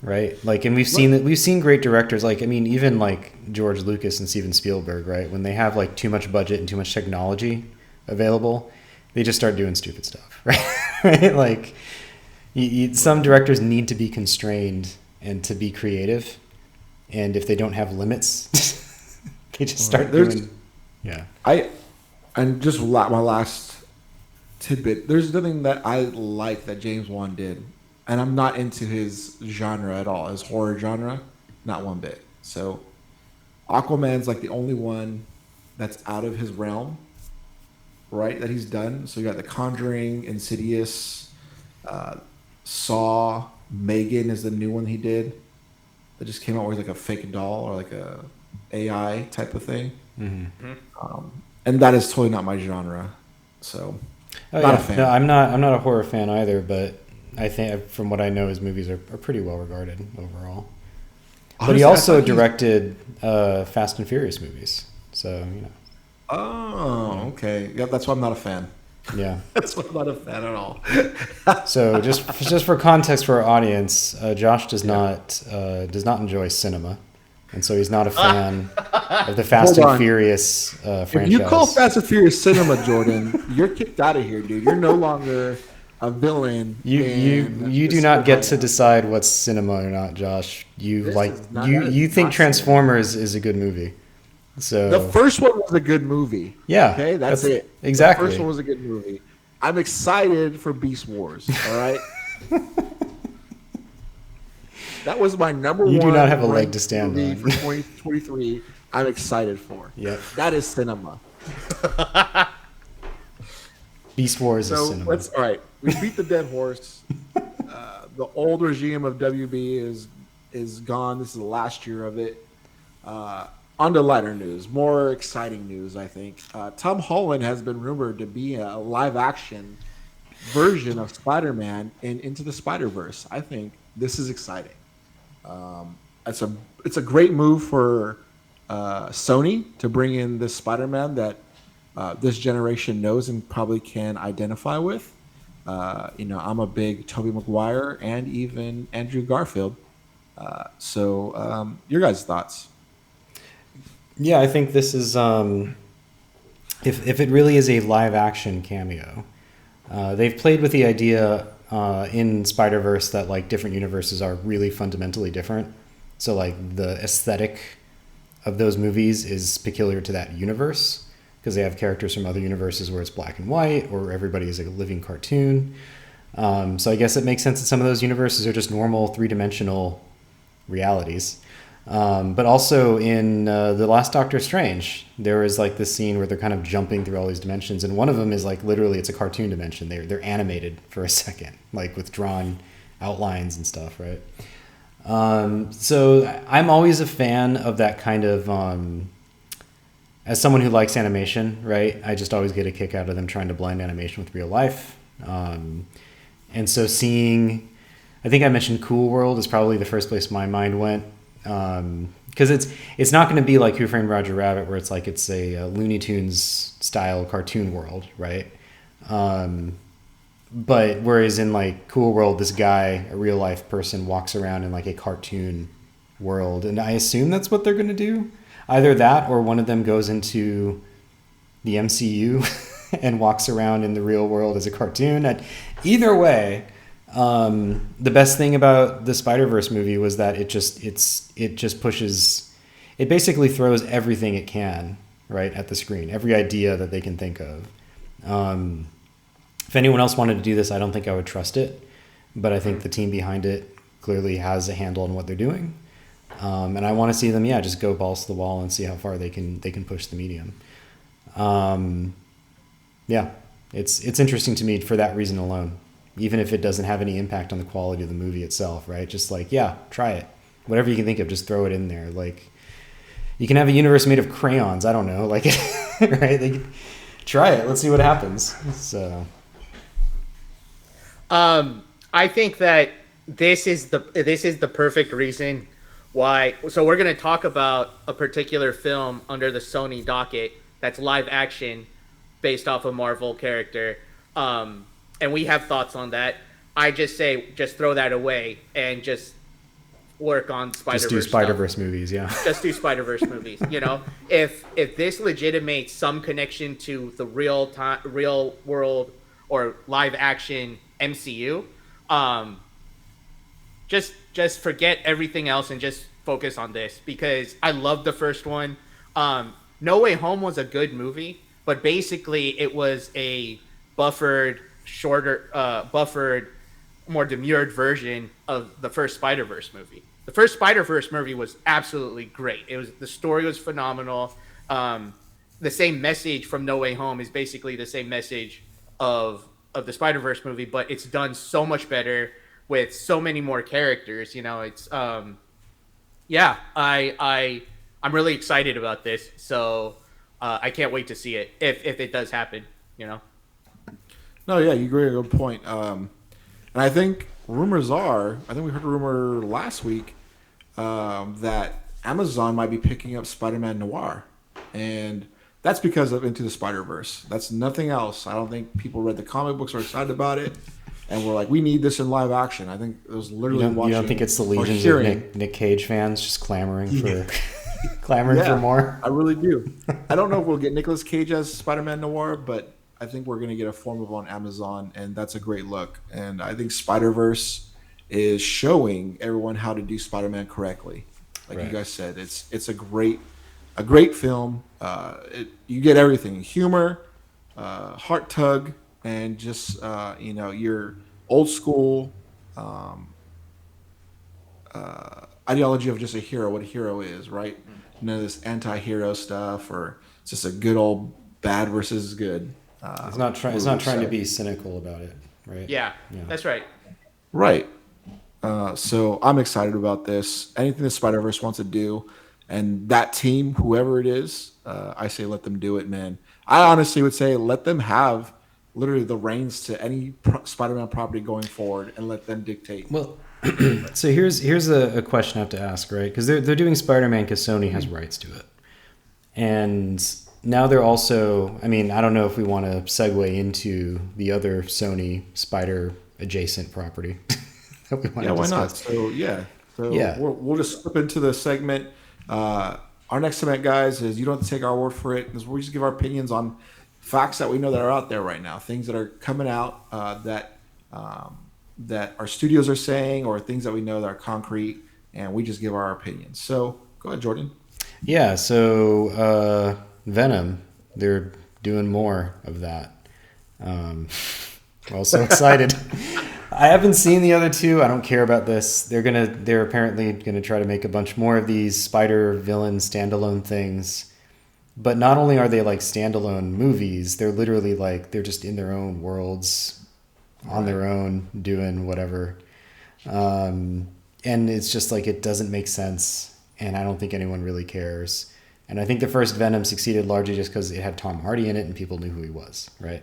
Right? Like, and we've seen great directors, like, I mean, even like George Lucas and Steven Spielberg, right? When they have like too much budget and too much technology available, they just start doing stupid stuff, right? Right? Like, some directors need to be constrained and to be creative, and if they don't have limits, they just start doing. Yeah. And just my last tidbit. There's nothing that I like that James Wan did. And I'm not into his genre at all, his horror genre, not one bit. So Aquaman's like the only one that's out of his realm, right, that he's done. So you got The Conjuring, Insidious, Saw, Megan is the new one he did that just came out with like a fake doll or like a AI type of thing. Mm-hmm. And that is totally not my genre. So not a fan. No, I'm not a horror fan either, but I think from what I know, his movies are pretty well regarded overall. Honestly, but he also directed Fast and Furious movies, so you know. Oh, okay. Yeah, that's why I'm not a fan. Yeah. That's why I'm not a fan at all. So just for context for our audience, Josh does not enjoy cinema, and so he's not a fan of the Fast and Furious franchise. If you call Fast and Furious cinema, Jordan, you're kicked out of here, dude. You're no longer a villain. You do not get to decide what's cinema or not, Josh. You think Transformers is a good movie. So the first one was a good movie. Yeah. Okay, that's it. Exactly. The first one was a good movie. I'm excited for Beast Wars. All right. That was my number one. You do not have a leg to stand on. For 2023, I'm excited for. Yep. That is cinema. Beast Wars is cinema. All right. We beat the dead horse. The old regime of WB is gone. This is the last year of it. On to lighter news, more exciting news, I think. Tom Holland has been rumored to be a live-action version of Spider-Man in Into the Spider-Verse. I think this is exciting. It's a great move for Sony to bring in this Spider-Man that this generation knows and probably can identify with. I'm a big Tobey Maguire and even Andrew Garfield. So your guys' thoughts? Yeah, I think this is if it really is a live action cameo. They've played with the idea in Spider-Verse that like different universes are really fundamentally different. So like the aesthetic of those movies is peculiar to that universe because they have characters from other universes where it's black and white or everybody is like a living cartoon. So I guess it makes sense that some of those universes are just normal three-dimensional realities. But also in The Last Doctor Strange, there is like this scene where they're kind of jumping through all these dimensions. And one of them is like literally it's a cartoon dimension. They're animated for a second, like with drawn outlines and stuff, right? So I'm always a fan of that kind of, as someone who likes animation, right? I just always get a kick out of them trying to blend animation with real life. And so seeing, I think I mentioned Cool World is probably the first place my mind went. Because it's not going to be like Who Framed Roger Rabbit, where it's like it's a Looney Tunes style cartoon world, right? But whereas in like Cool World, this guy, a real life person, walks around in like a cartoon world, and I assume that's what they're going to do. Either that, or one of them goes into the MCU and walks around in the real world as a cartoon. And either way. The best thing about the Spider-Verse movie was that it just pushes, it basically throws everything it can right at the screen, every idea that they can think of. If anyone else wanted to do this, I don't think I would trust it, but I think the team behind it clearly has a handle on what they're doing. And I want to see them, just go balls to the wall and see how far they can push the medium. It's interesting to me for that reason alone. Even if it doesn't have any impact on the quality of the movie itself, right? Just like, try it. Whatever you can think of, just throw it in there. Like, you can have a universe made of crayons. I don't know, like, right? Try it. Let's see what happens. So, I think that this is the perfect reason why. So we're gonna talk about a particular film under the Sony docket that's live action, based off a Marvel character. And we have thoughts on that. I just say, just throw that away and just work on Spider-Verse. Just do Spider-Verse movies, yeah. Just do Spider-Verse movies. If this legitimates some connection to the real world or live action MCU, just forget everything else and just focus on this, because I love the first one. No Way Home was a good movie, but basically it was a buffered, more demurred version of the first Spider-Verse movie. The first Spider-Verse movie was absolutely great. The story was phenomenal. The same message from No Way Home is basically the same message of the Spider-Verse movie, but it's done so much better with so many more characters. It's I'm really excited about this. So I can't wait to see it if it does happen. No, yeah, you bring a good point. And I think rumors are, I think we heard a rumor last week that Amazon might be picking up Spider-Man Noir. And That's because of Into the Spider-Verse. That's nothing else. I don't think people read the comic books, are excited about it, and we're like, we need this in live action. I think it was literally watching. You don't think it's the legions of Nick Cage fans just clamoring for for more? I really do. I don't know if we'll get Nicolas Cage as Spider-Man Noir, but I think we're going to get a form of on Amazon, and that's a great look. And I think Spider-Verse is showing everyone how to do Spider-Man correctly. Like you guys said, it's a great film. You get everything: humor, heart tug, and just your old school ideology of just a hero, what a hero is, right? None of this anti-hero stuff, or it's just a good old bad versus good. It's not trying to be cynical about it, right? Yeah, that's right. Right. So I'm excited about this. Anything the Spider-Verse wants to do, and that team, whoever it is, I say let them do it, man. I honestly would say let them have literally the reins to any Spider-Man property going forward, and let them dictate. Well, so here's a question I have to ask, right? Because they're doing Spider-Man because Sony has rights to it, and now they're also. I mean, I don't know if we want to segue into the other Sony Spider adjacent property. That we want to discuss. Why not? We'll just slip into the segment. Our next segment, guys, is you don't have to take our word for it. We just give our opinions on facts that we know that are out there right now, things that are coming out that our studios are saying, or things that we know that are concrete, and we just give our opinions. So go ahead, Jordan. Yeah, so Venom, they're doing more of that. Well, so excited. I haven't seen the other two. I don't care about this. They're apparently gonna try to make a bunch more of these spider villain standalone things. But not only are they like standalone movies, they're literally like they're just in their own worlds, on their own, doing whatever. And it's just like it doesn't make sense, and I don't think anyone really cares. And I think the first Venom succeeded largely just because it had Tom Hardy in it and people knew who he was, right?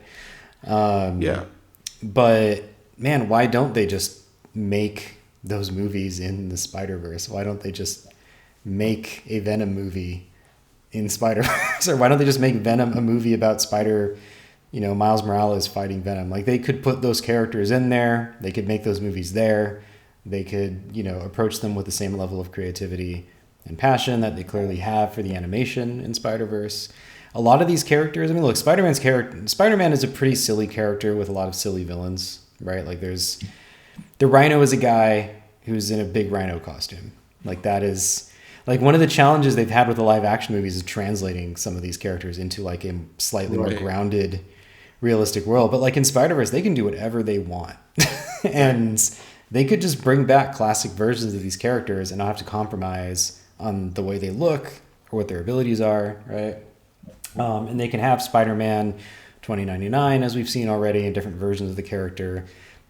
But man, why don't they just make those movies in the Spider-Verse? Why don't they just make a Venom movie in Spider-Verse? Or why don't they just make Venom a movie about Miles Morales fighting Venom? Like, they could put those characters in there. They could make those movies there. They could, approach them with the same level of creativity and passion that they clearly have for the animation in Spider-Verse. A lot of these characters, I mean, look, Spider-Man is a pretty silly character with a lot of silly villains. Right, like the Rhino is a guy who's in a big Rhino costume. Like, that is like one of the challenges they've had with the live action movies is translating some of these characters into like a slightly more grounded, realistic world. But like in Spider-Verse, they can do whatever they want, and they could just bring back classic versions of these characters and not have to compromise on the way they look or what their abilities are, right? And they can have Spider-Man 2099, as we've seen already, in different versions of the character,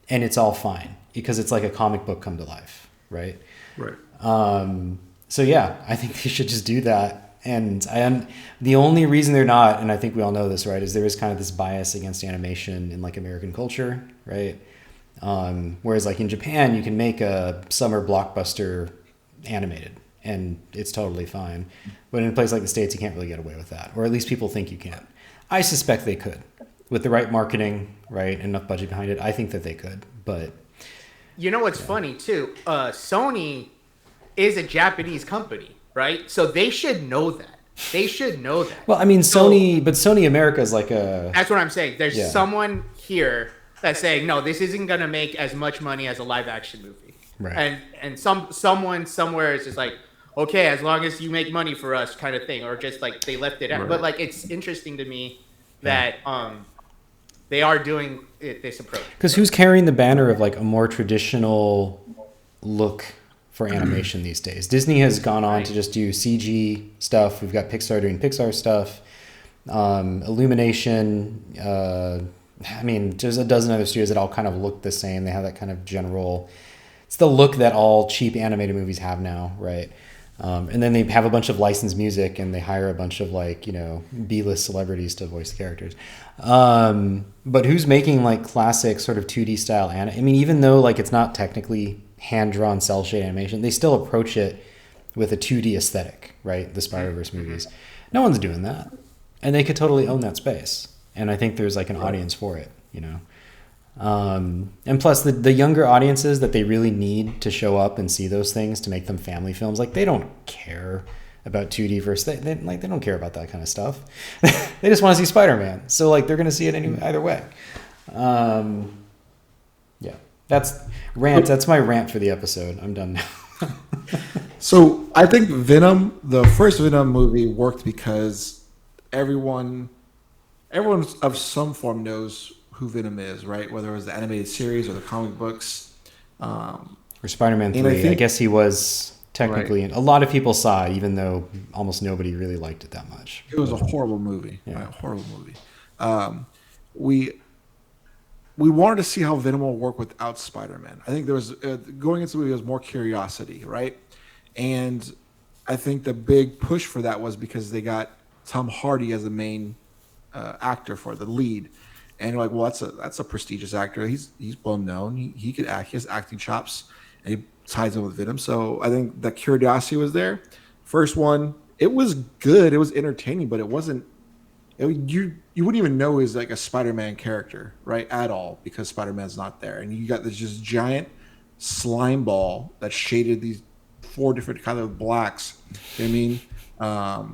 and it's all fine because it's like a comic book come to life, right? Right. So yeah, I think they should just do that. And the only reason they're not, and I think we all know this, right, is there is kind of this bias against animation in like American culture, right? Whereas like in Japan, you can make a summer blockbuster animated, and it's totally fine. But in a place like the States, you can't really get away with that, or at least people think you can. I suspect they could. With the right marketing, right, enough budget behind it, I think that they could. But you know what's funny too? Sony is a Japanese company, right? So they should know that. They should know that. Well, I mean, Sony America is like a... That's what I'm saying. There's someone here that's saying, no, this isn't going to make as much money as a live action movie. Right. And someone somewhere is just like, okay, as long as you make money for us, kind of thing, or just like they left it out. Right. But like, it's interesting to me that they are doing this approach. Because who's carrying the banner of like a more traditional look for animation these days? Disney has gone on to just do CG stuff. We've got Pixar doing Pixar stuff. Illumination. I mean, there's a dozen other studios that all kind of look the same. They have that kind of general. It's the look that all cheap animated movies have now, right? And then they have a bunch of licensed music, and they hire a bunch of like, B-list celebrities to voice the characters. But who's making like classic sort of 2D style I mean, even though like it's not technically hand-drawn cell shade animation, they still approach it with a 2D aesthetic, right? The Spider-Verse movies. No one's doing that. And they could totally own that space. And I think there's like an audience for it, you know. And plus the younger audiences that they really need to show up and see those things to make them family films, like they don't care about 2D versus they don't care about that kind of stuff. They just want to see Spider-Man. So like they're going to see it either way. Yeah. That's my rant for the episode. I'm done now. So I think Venom, the first Venom movie, worked because everyone of some form knows who Venom is, right? Whether it was the animated series or the comic books. Or Spider-Man 3. I guess he was technically... Right. A lot of people saw it, even though almost nobody really liked it that much. It was a horrible movie. Yeah. Right? Horrible movie. We wanted to see how Venom will work without Spider-Man. I think there was... going into the movie, there was more curiosity, right? And I think the big push for that was because they got Tom Hardy as the main actor for the lead. And you're like, well, that's a prestigious actor. He's well known. He could act. He has acting chops, and he ties in with Venom. So I think the curiosity was there. First one, it was good. It was entertaining, but it wasn't. You wouldn't even know he's like a Spider-Man character, right? At all, because Spider-Man's not there, and you got this just giant slime ball that shaded these 4 different kind of blacks. You know what I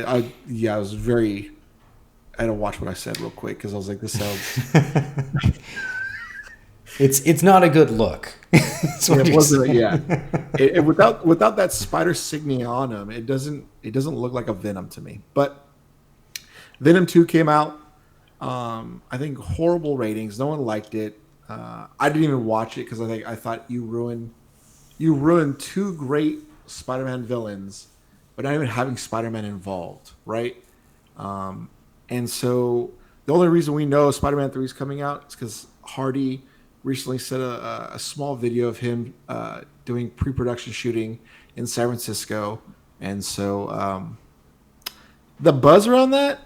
mean? I was very. I had to watch what I said real quick because I was like, "This sounds." It's not a good look. It wasn't. Yeah, without that spider signia on him, it doesn't look like a Venom to me. But Venom 2 came out. I think horrible ratings. No one liked it. I didn't even watch it because I thought you ruined 2 great Spider-Man villains, but not even having Spider-Man involved, right? And so the only reason we know Spider-Man 3 is coming out is because Hardy recently sent a small video of him doing pre-production shooting in San Francisco. And so the buzz around that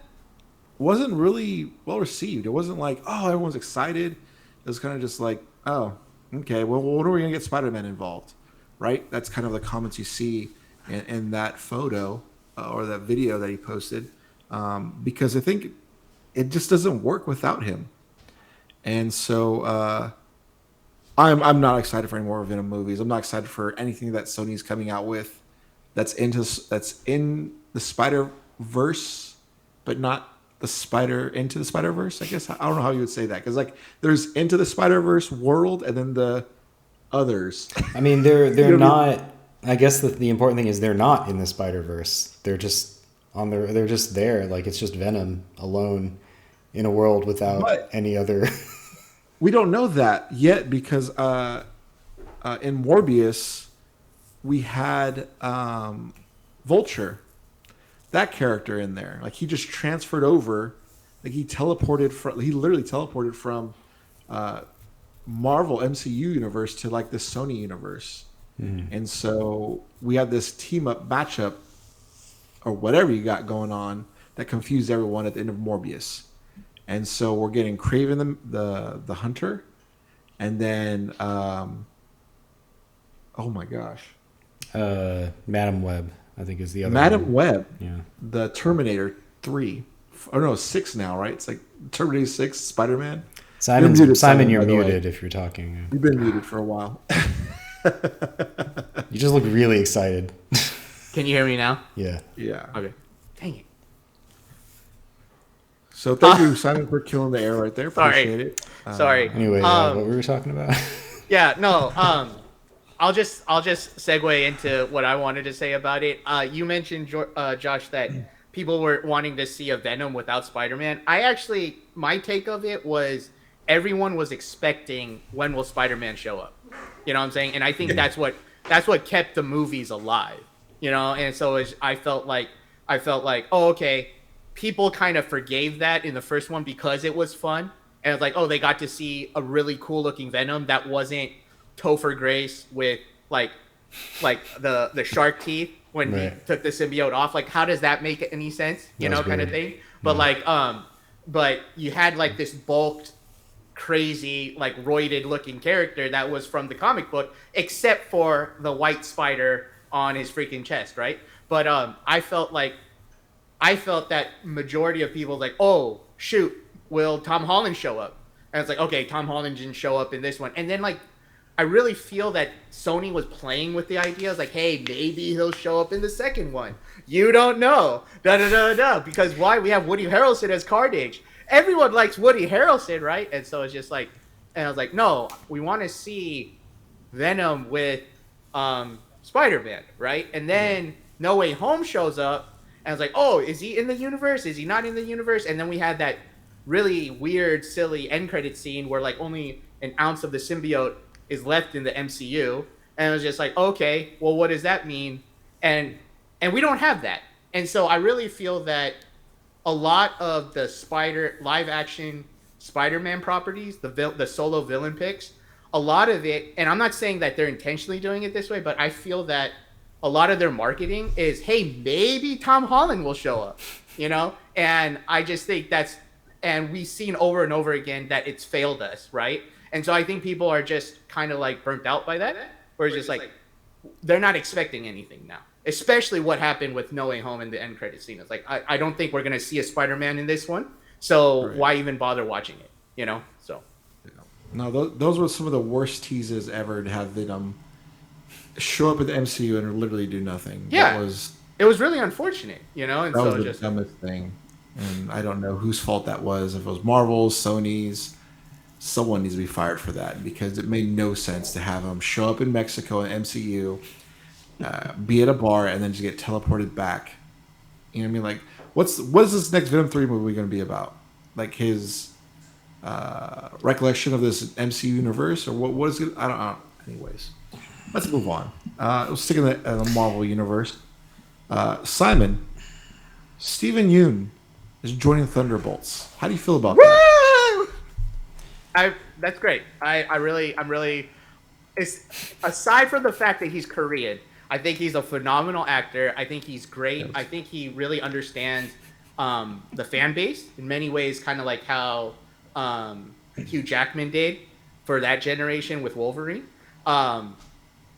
wasn't really well received. It wasn't like, oh, everyone's excited. It was kind of just like, oh, okay, well, when are we going to get Spider-Man involved? Right? That's kind of the comments you see in that photo or that video that he posted. Because I think it just doesn't work without him. And so I'm not excited for any more Venom movies. I'm not excited for anything that Sony's coming out with that's in the Spider-Verse, but not into the Spider-Verse, I guess. I don't know how you would say that. Because like there's Into the Spider-Verse world and then the others. I mean, they're not... I guess the important thing is they're not in the Spider-Verse. They're just... they're just there, like it's just Venom alone in a world without any other. We don't know that yet because in Morbius we had Vulture, that character in there. Like he just transferred over, like he literally teleported from Marvel MCU universe to like the Sony universe, and so we had this team up matchup. Or whatever you got going on that confused everyone at the end of Morbius. And so we're getting Kraven the Hunter. And then, oh my gosh. Madam Web, I think is the other Madam Web. Yeah. The Terminator 3. Oh no, 6 now, right? It's like Terminator 6, Spider-Man. Simon, you're muted if you're talking. You've been muted for a while. You just look really excited. Can you hear me now? Yeah. Okay. Dang it. So thank you, Simon, for killing the air right there. Appreciate it. Sorry. Anyway, what were we talking about? Yeah, no. I'll just segue into what I wanted to say about it. You mentioned, Josh, that people were wanting to see a Venom without Spider-Man. My take of it was everyone was expecting when will Spider-Man show up. You know what I'm saying? And I think that's what kept the movies alive. You know, and so I felt like, oh, okay, people kind of forgave that in the first one because it was fun. And it's like, oh, they got to see a really cool looking Venom that wasn't Topher Grace with like the shark teeth when he took the symbiote off. Like, how does that make any sense? You know, kind of thing. But but you had like this bulked, crazy, like roided looking character that was from the comic book, except for the white spider on his freaking chest, right? But I felt like I felt that majority of people like, oh shoot, will Tom Holland show up? And it's like, okay, Tom Holland didn't show up in this one. And then like, I really feel that Sony was playing with the ideas like, hey, maybe he'll show up in the second one. You don't know. Because why? We have Woody Harrelson as Carnage. Everyone likes Woody Harrelson, right? And so it's just like, and I was like, no, we want to see Venom with Spider-Man, right? And then No Way Home shows up. And I was like, oh, is he in the universe? Is he not in the universe? And then we had that really weird, silly end credit scene where like only an ounce of the symbiote is left in the MCU. And it was just like, okay, well, what does that mean? And we don't have that. And so I really feel that a lot of the live action Spider-Man properties, the solo villain picks, a lot of it, and I'm not saying that they're intentionally doing it this way, but I feel that a lot of their marketing is, hey, maybe Tom Holland will show up, you know? And I just think and we've seen over and over again that it's failed us, right? And so I think people are just kind of like burnt out by that, where it's just like, they're not expecting anything now, especially what happened with No Way Home in the end credit scene. It's like, I don't think we're going to see a Spider-Man in this one. So why even bother watching it, you know? So. No, those were some of the worst teases ever to have Venom show up at the MCU and literally do nothing. Yeah, it was really unfortunate, you know. And that so was the dumbest thing, and I don't know whose fault that was. If it was Marvel's, Sony's, someone needs to be fired for that because it made no sense to have him show up in Mexico and MCU, be at a bar, and then just get teleported back. You know what I mean? Like, what is this next Venom 3 movie going to be about? Like his recollection of this MCU universe, or what is it? I don't know. Anyways, let's move on. We'll stick in the Marvel universe. Simon, Steven Yeun is joining Thunderbolts. How do you feel about that? That's great. I'm really. It's, aside from the fact that he's Korean, I think he's a phenomenal actor. I think he's great. Yes. I think he really understands the fan base in many ways, kind of like how Hugh Jackman did for that generation with Wolverine.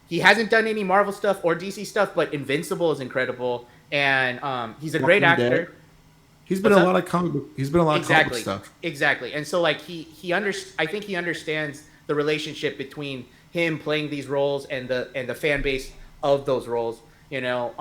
He hasn't done any Marvel stuff or DC stuff, but Invincible is incredible, and he's a great actor. He's been a lot of comic book. He's been a lot of comic book stuff. Exactly, and so like I think he understands the relationship between him playing these roles and the fan base of those roles. You know,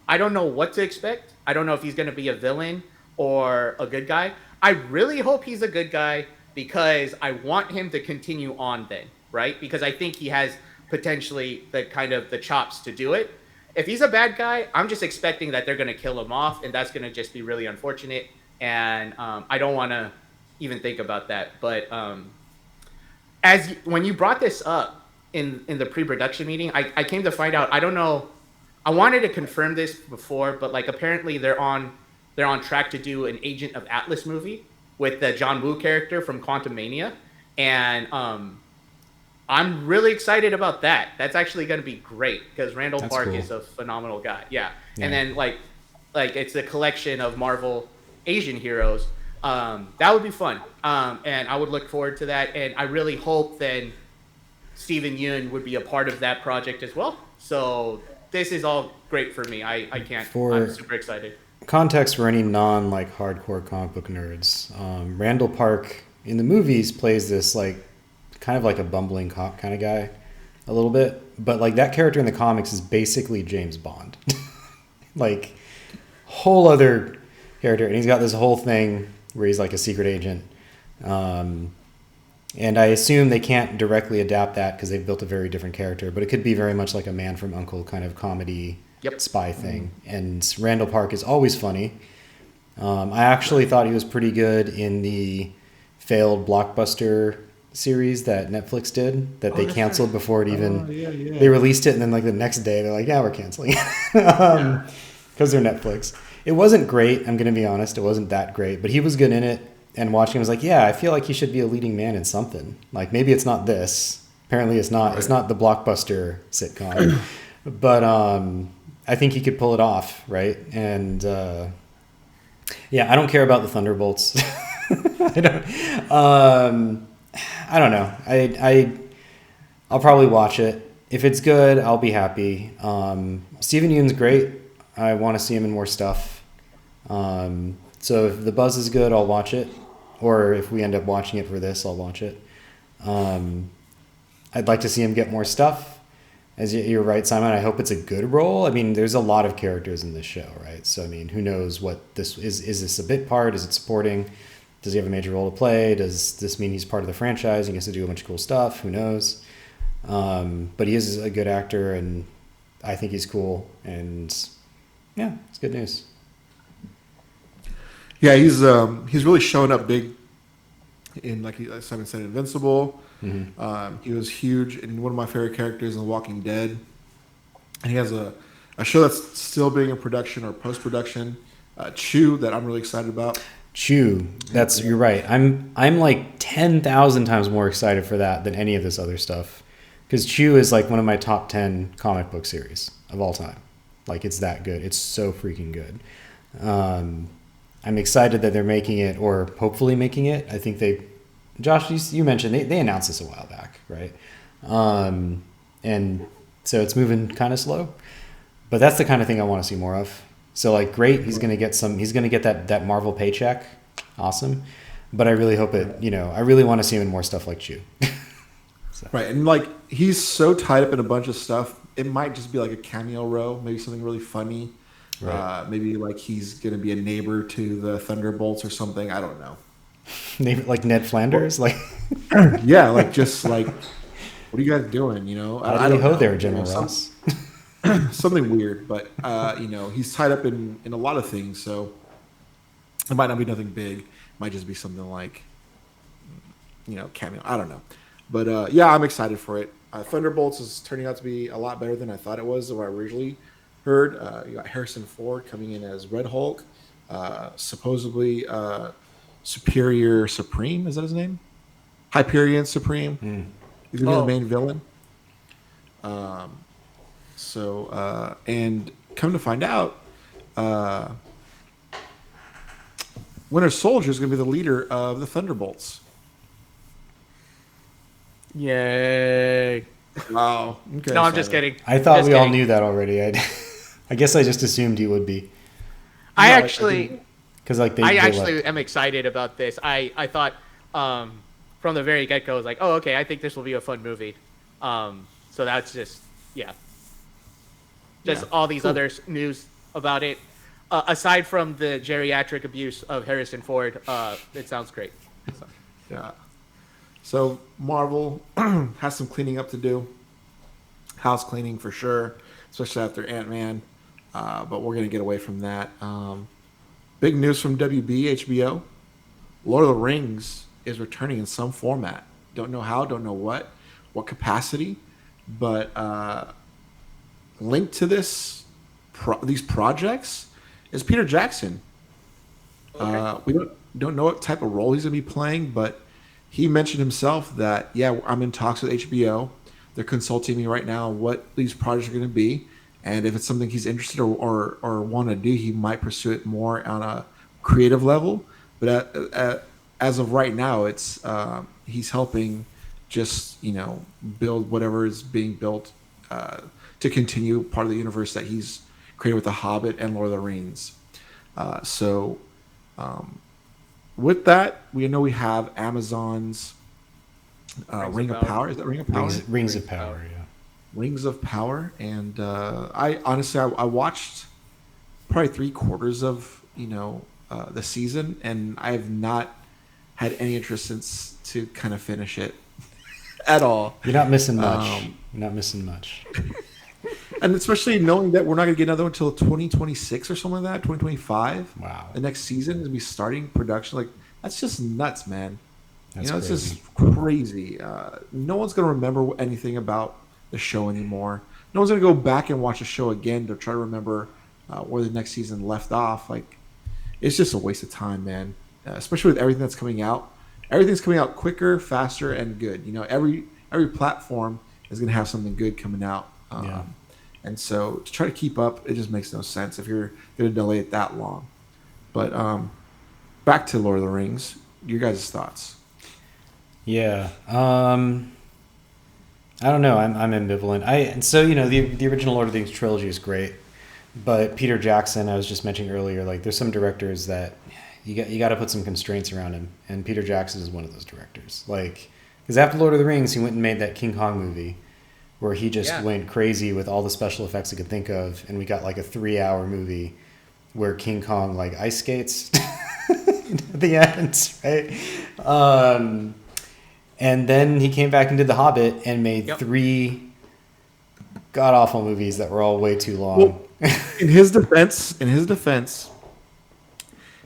I don't know what to expect. I don't know if he's going to be a villain or a good guy. I really hope he's a good guy because I want him to continue on then, right? Because I think he has potentially the chops to do it. If he's a bad guy, I'm just expecting that they're going to kill him off, and that's going to just be really unfortunate. And I don't want to even think about that. But when you brought this up in the pre-production meeting, I came to find out. I don't know. I wanted to confirm this before, but like apparently they're on track to do an Agent of Atlas movie with the John Woo character from Quantumania, and I'm really excited about that. That's actually going to be great because Randall Park is a phenomenal guy. Yeah. And then like it's a collection of Marvel Asian heroes. That would be fun. And I would look forward to that. And I really hope then Steven Yeun would be a part of that project as well. So this is all great for me. I'm super excited. Context for any hardcore comic book nerds. Randall Park in the movies plays this like kind of like a bumbling cop kind of guy a little bit, but like that character in the comics is basically James Bond. Like whole other character, and he's got this whole thing where he's like a secret agent, and I assume they can't directly adapt that because they've built a very different character, but it could be very much like a Man from U.N.C.L.E. kind of comedy spy thing. And Randall Park is always funny. I actually thought he was pretty good in the failed Blockbuster series that Netflix did that they canceled before it even they released it, and then like the next day they're like, we're canceling it because they're Netflix. It wasn't great, I'm gonna be honest. It wasn't that great, but he was good in it, and watching him was like, I feel like he should be a leading man in something. Like maybe it's not this, apparently it's not the Blockbuster sitcom, but I think he could pull it off, right? And I don't care about the Thunderbolts. I don't know. I'll probably watch it. If it's good, I'll be happy. Steven Yeun's great. I want to see him in more stuff. So if the buzz is good, I'll watch it. Or if we end up watching it for this, I'll watch it. I'd like to see him get more stuff. As you're right, Simon, I hope it's a good role. I mean, there's a lot of characters in this show, right? So, I mean, who knows what this is? Is this a bit part? Is it supporting? Does he have a major role to play? Does this mean he's part of the franchise and he gets to do a bunch of cool stuff? Who knows? But he is a good actor, and I think he's cool. And yeah, it's good news. Yeah, he's really showing up big in, like Simon said, Invincible. Mm-hmm. He was huge in one of my favorite characters in The Walking Dead. And he has a show that's still being in production or post-production, Chew, that I'm really excited about. Chew, you're right. I'm like 10,000 times more excited for that than any of this other stuff. Because Chew is like one of my top 10 comic book series of all time. Like, it's that good. It's so freaking good. I'm excited that they're making it, or hopefully making it. I think Josh, you mentioned they announced this a while back, right? And so it's moving kind of slow, but that's the kind of thing I want to see more of. So like, great, he's going to get that Marvel paycheck. Awesome. But I really hope I really want to see him in more stuff like Chew. So. Right. And like, he's so tied up in a bunch of stuff. It might just be like a cameo role, maybe something really funny. Right. Maybe like he's going to be a neighbor to the Thunderbolts or something. I don't know. Like Ned Flanders, like yeah, like just like, what are you guys doing? You know, I don't know there, General Ross. Something weird, but he's tied up in a lot of things, so it might not be nothing big. It might just be something like, cameo. I don't know, but yeah, I'm excited for it. Thunderbolts is turning out to be a lot better than I thought it was, than what I originally heard. You got Harrison Ford coming in as Red Hulk, supposedly. Superior Supreme, is that his name? Hyperion Supreme. He's gonna be the main villain. And come to find out, Winter Soldier is gonna be the leader of the Thunderbolts. Yay! Wow. Okay. No, I'm just kidding. I thought we all knew that already. I guess I just assumed he would be. I actually. Because like I actually am excited about this. I thought from the very get go, I was like, oh, okay, I think this will be a fun movie. So that's just all these other news about it. Aside from the geriatric abuse of Harrison Ford, it sounds great. So. Yeah. So Marvel has some cleaning up to do. House cleaning for sure, especially after Ant-Man. But we're gonna get away from that. Big news from WB, HBO. Lord of the Rings is returning in some format. Don't know how, don't know what capacity, but linked to these projects is Peter Jackson. Okay. We don't know what type of role he's going to be playing, but he mentioned himself that, yeah, I'm in talks with HBO. They're consulting me right now on what these projects are going to be. And if it's something he's interested or want to do, he might pursue it more on a creative level. But as of right now, it's he's helping just build whatever is being built to continue part of the universe that he's created with The Hobbit and Lord of the Rings. With that, we know we have Amazon's Ring of Power. Is that Ring of Power? Rings of Power, yeah. Rings of Power, and I honestly I watched probably 3/4 of the season, and I have not had any interest since to kind of finish it at all. You're not missing much. You're not missing much. And especially knowing that we're not going to get another one until 2026 or something like that, 2025. Wow. The next season is be starting production. Like, that's just nuts, man. That's it's just crazy. No one's going to remember anything about the show anymore. No one's going to go back and watch the show again to try to remember where the next season left off. Like, it's just a waste of time, man. Especially with everything that's coming out. Everything's coming out quicker, faster, and good. Every platform is going to have something good coming out. Yeah. And so to try to keep up, it just makes no sense if you're going to delay it that long. But back to Lord of the Rings, your guys' thoughts? Yeah. I don't know. I'm ambivalent. The original Lord of the Rings trilogy is great. But Peter Jackson, I was just mentioning earlier, like there's some directors that you got to put some constraints around him, and Peter Jackson is one of those directors. Like, because after Lord of the Rings, he went and made that King Kong movie, where he just went crazy with all the special effects he could think of, and we got like a 3-hour movie where King Kong like ice skates at the end, right? And then he came back and did The Hobbit and made 3 god awful movies that were all way too long. Well, in his defense,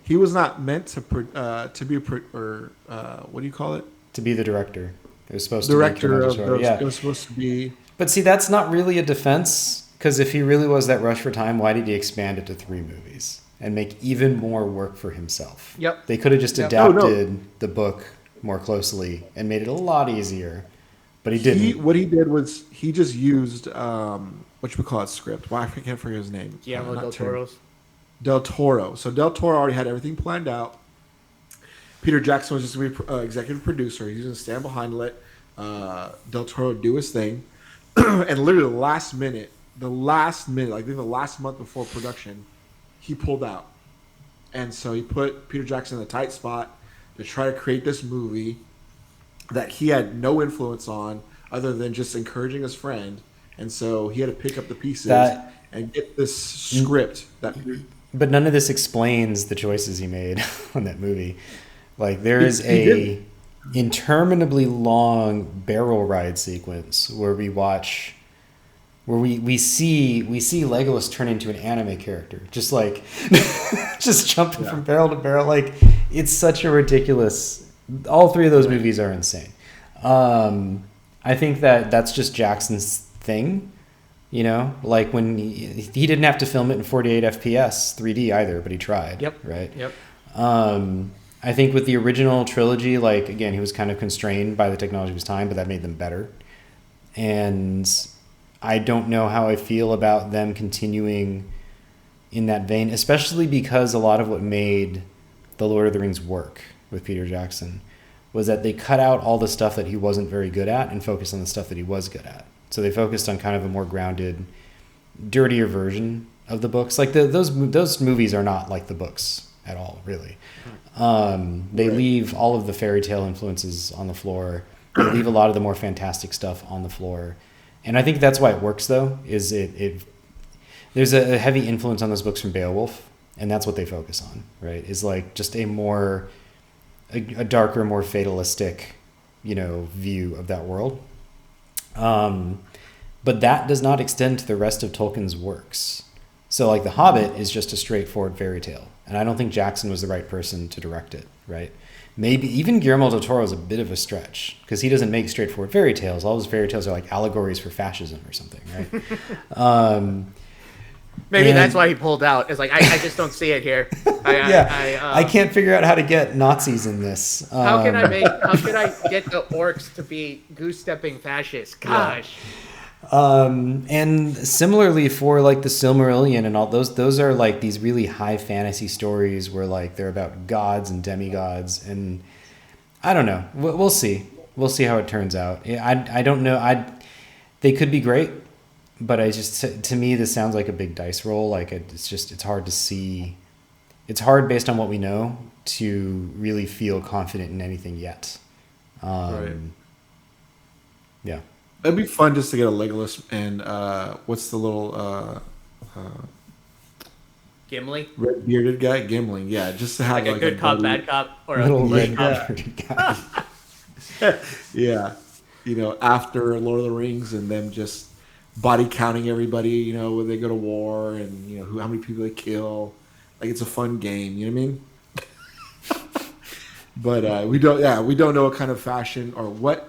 he was not meant to be what do you call it? To be the director. It was supposed director to be of those. Yeah. It was supposed to be. But see, that's not really a defense, because if he really was that rush for time, why did he expand it to 3 movies and make even more work for himself? Yep. They could have just adapted the book more closely and made it a lot easier, but he didn't. What he did was he just used what you call it script. Well, I can't forget his name. Guillermo del Toro's. Del Toro. So Del Toro already had everything planned out. Peter Jackson was just going to be executive producer. He was going to stand behind, let Del Toro do his thing. And literally the last minute, I think the last month before production, he pulled out. And so he put Peter Jackson in a tight spot to try to create this movie that he had no influence on other than just encouraging his friend. And so he had to pick up the pieces and get this script. But none of this explains the choices he made on that movie. Like there is a interminably long barrel ride sequence where we see Legolas turn into an anime character, just like just jumping from barrel to barrel. Like it's such a ridiculous. All 3 of those movies are insane. I think that's just Jackson's thing, you know. Like when he didn't have to film it in 48 FPS 3D either, but he tried. Yep. Right. Yep. I think with the original trilogy, like, again, he was kind of constrained by the technology of his time, but that made them better. And I don't know how I feel about them continuing in that vein, especially because a lot of what made the Lord of the Rings work with Peter Jackson was that they cut out all the stuff that he wasn't very good at and focused on the stuff that he was good at. So they focused on kind of a more grounded, dirtier version of the books. Like those movies are not like the books at all, really. They leave all of the fairy tale influences on the floor. They leave a lot of the more fantastic stuff on the floor. And I think that's why it works, though, is there's a heavy influence on those books from Beowulf, and that's what they focus on, right? Is like just a darker, more fatalistic, view of that world. But that does not extend to the rest of Tolkien's works. So like The Hobbit is just a straightforward fairy tale. And I don't think Jackson was the right person to direct it, right? Maybe even Guillermo del Toro is a bit of a stretch because he doesn't make straightforward fairy tales. All his fairy tales are like allegories for fascism or something, right? Maybe that's why he pulled out. It's like, I just don't see it here. I can't figure out how to get Nazis in this. How can I get the orcs to be goose-stepping fascists? Gosh. Yeah. And similarly for like the Silmarillion and all those are like these really high fantasy stories where like they're about gods and demigods, and I don't know. We'll see how it turns out. I don't know. They could be great, but to me this sounds like a big dice roll. Like it's hard to see. It's hard based on what we know to really feel confident in anything yet. Right. Yeah. It'd be fun just to get a Legolas and what's the little Gimli? Red bearded guy? Gimli, yeah. Just to have like a good cop, bad cop, or a red cop. guy. Yeah. After Lord of the Rings and them just body counting everybody, when they go to war and how many people they kill. Like it's a fun game, you know what I mean? But we don't know what kind of fashion or what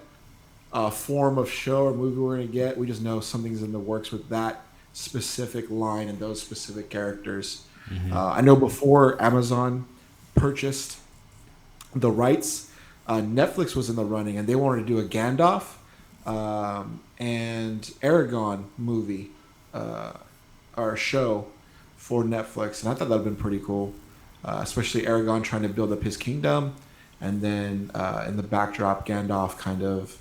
form of show or movie we're going to get. We just know something's in the works with that specific line and those specific characters. Mm-hmm. I know before Amazon purchased the rights, Netflix was in the running and they wanted to do a Gandalf and Aragorn movie or show for Netflix, and I thought that would have been pretty cool, especially Aragorn trying to build up his kingdom, and then in the backdrop Gandalf kind of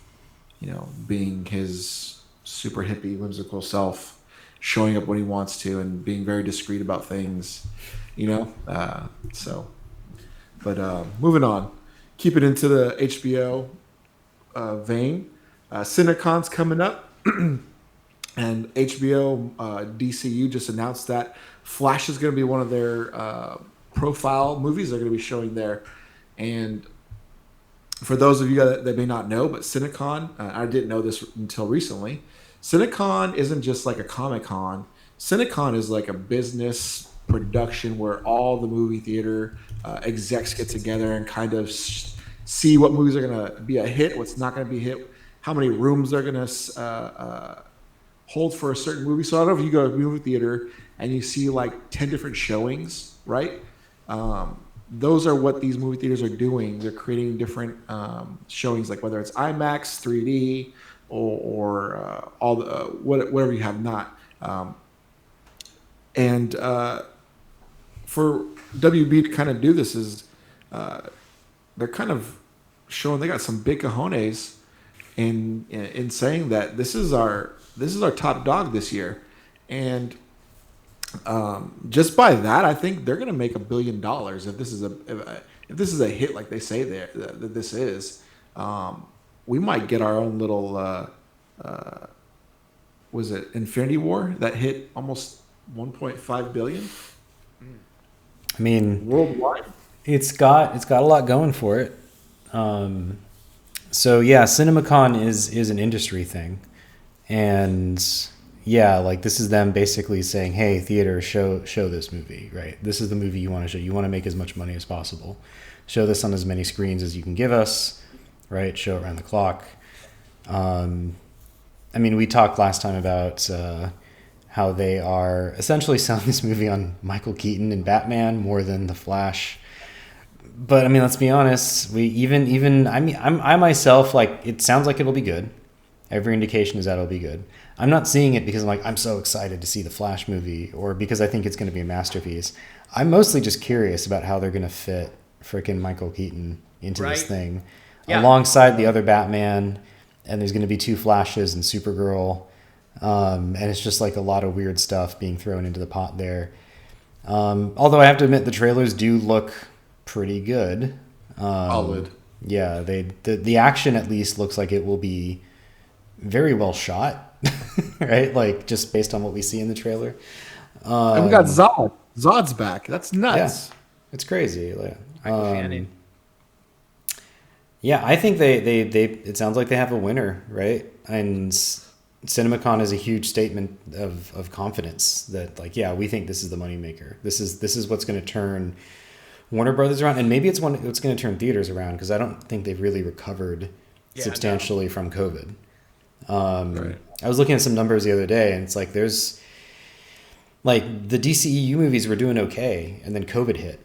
being his super hippie, whimsical self showing up when he wants to and being very discreet about things, you know. But moving on, keep it into the HBO vein. CineCon's coming up, and HBO DCU just announced that Flash is going to be one of their profile movies they're going to be showing there. And for those of you that may not know, but CineCon, I didn't know this until recently. CineCon isn't just like a Comic-Con. CineCon is like a business production where all the movie theater execs get together and kind of see what movies are going to be a hit, what's not going to be a hit, how many rooms they're going to hold for a certain movie. So I don't know if you go to a movie theater and you see like 10 different showings, right? Those are what these movie theaters are doing. They're creating different showings, like whether it's IMAX, 3D, or all the whatever you have not. And for WB to kind of do this is they're kind of showing they got some big cojones in saying that this is our top dog this year, and just by that, I think they're going to make $1 billion if this is a hit like they say that this is. We might get our own little was it Infinity War that hit almost 1.5 billion? I mean, worldwide. It's got a lot going for it. So yeah, CinemaCon is an industry thing, and yeah, like this is them basically saying, hey, theater, show this movie, right? This is the movie you want to show. You want to make as much money as possible. Show this on as many screens as you can give us, right? Show it around the clock. I mean, we talked last time about how they are essentially selling this movie on Michael Keaton and Batman more than The Flash. But I mean, let's be honest. I myself, like, it sounds like it'll be good. Every indication is that it'll be good. I'm not seeing it because I'm so excited to see the Flash movie or because I think it's going to be a masterpiece. I'm mostly just curious about how they're going to fit frickin' Michael Keaton into this thing alongside the other Batman. And there's going to be 2 Flashes and Supergirl. And it's just like a lot of weird stuff being thrown into the pot there. Although I have to admit the trailers do look pretty good. Solid. Yeah, the action at least looks like it will be very well shot, right? Like just based on what we see in the trailer. And we got Zod. Zod's back. That's nuts. Yeah, it's crazy. Shannon. Yeah, I think they it sounds like they have a winner, right? And CinemaCon is a huge statement of confidence that, like, yeah, we think this is the moneymaker. This is what's going to turn Warner Brothers around, and maybe it's what's going to turn theaters around, because I don't think they've really recovered substantially from COVID. Right. I was looking at some numbers the other day, and it's like there's like the DCEU movies were doing okay, and then COVID hit.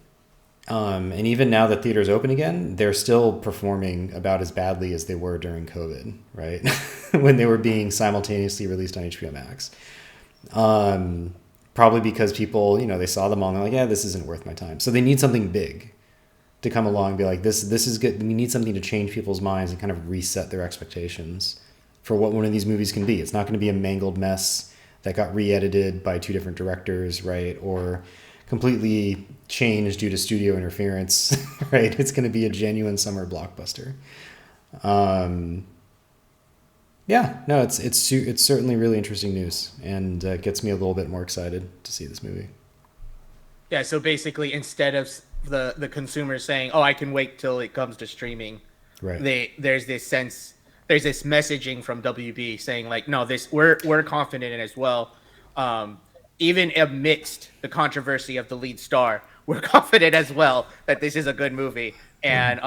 And even now that theaters open again, they're still performing about as badly as they were during COVID, right? When they were being simultaneously released on HBO Max. Probably because people, they saw them all and they're like, yeah, this isn't worth my time. So they need something big to come along and be like, this is good. We need something to change people's minds and kind of reset their expectations for what one of these movies can be. It's not going to be a mangled mess that got re-edited by 2 different directors, right? Or completely changed due to studio interference, right? It's going to be a genuine summer blockbuster. It's certainly really interesting news, and gets me a little bit more excited to see this movie. Yeah, so basically, instead of the consumer saying, "Oh, I can wait till it comes to streaming," right? There's this messaging from WB saying, like, "No, we're confident in it as well." Even amidst the controversy of the lead star, we're confident as well that this is a good movie, and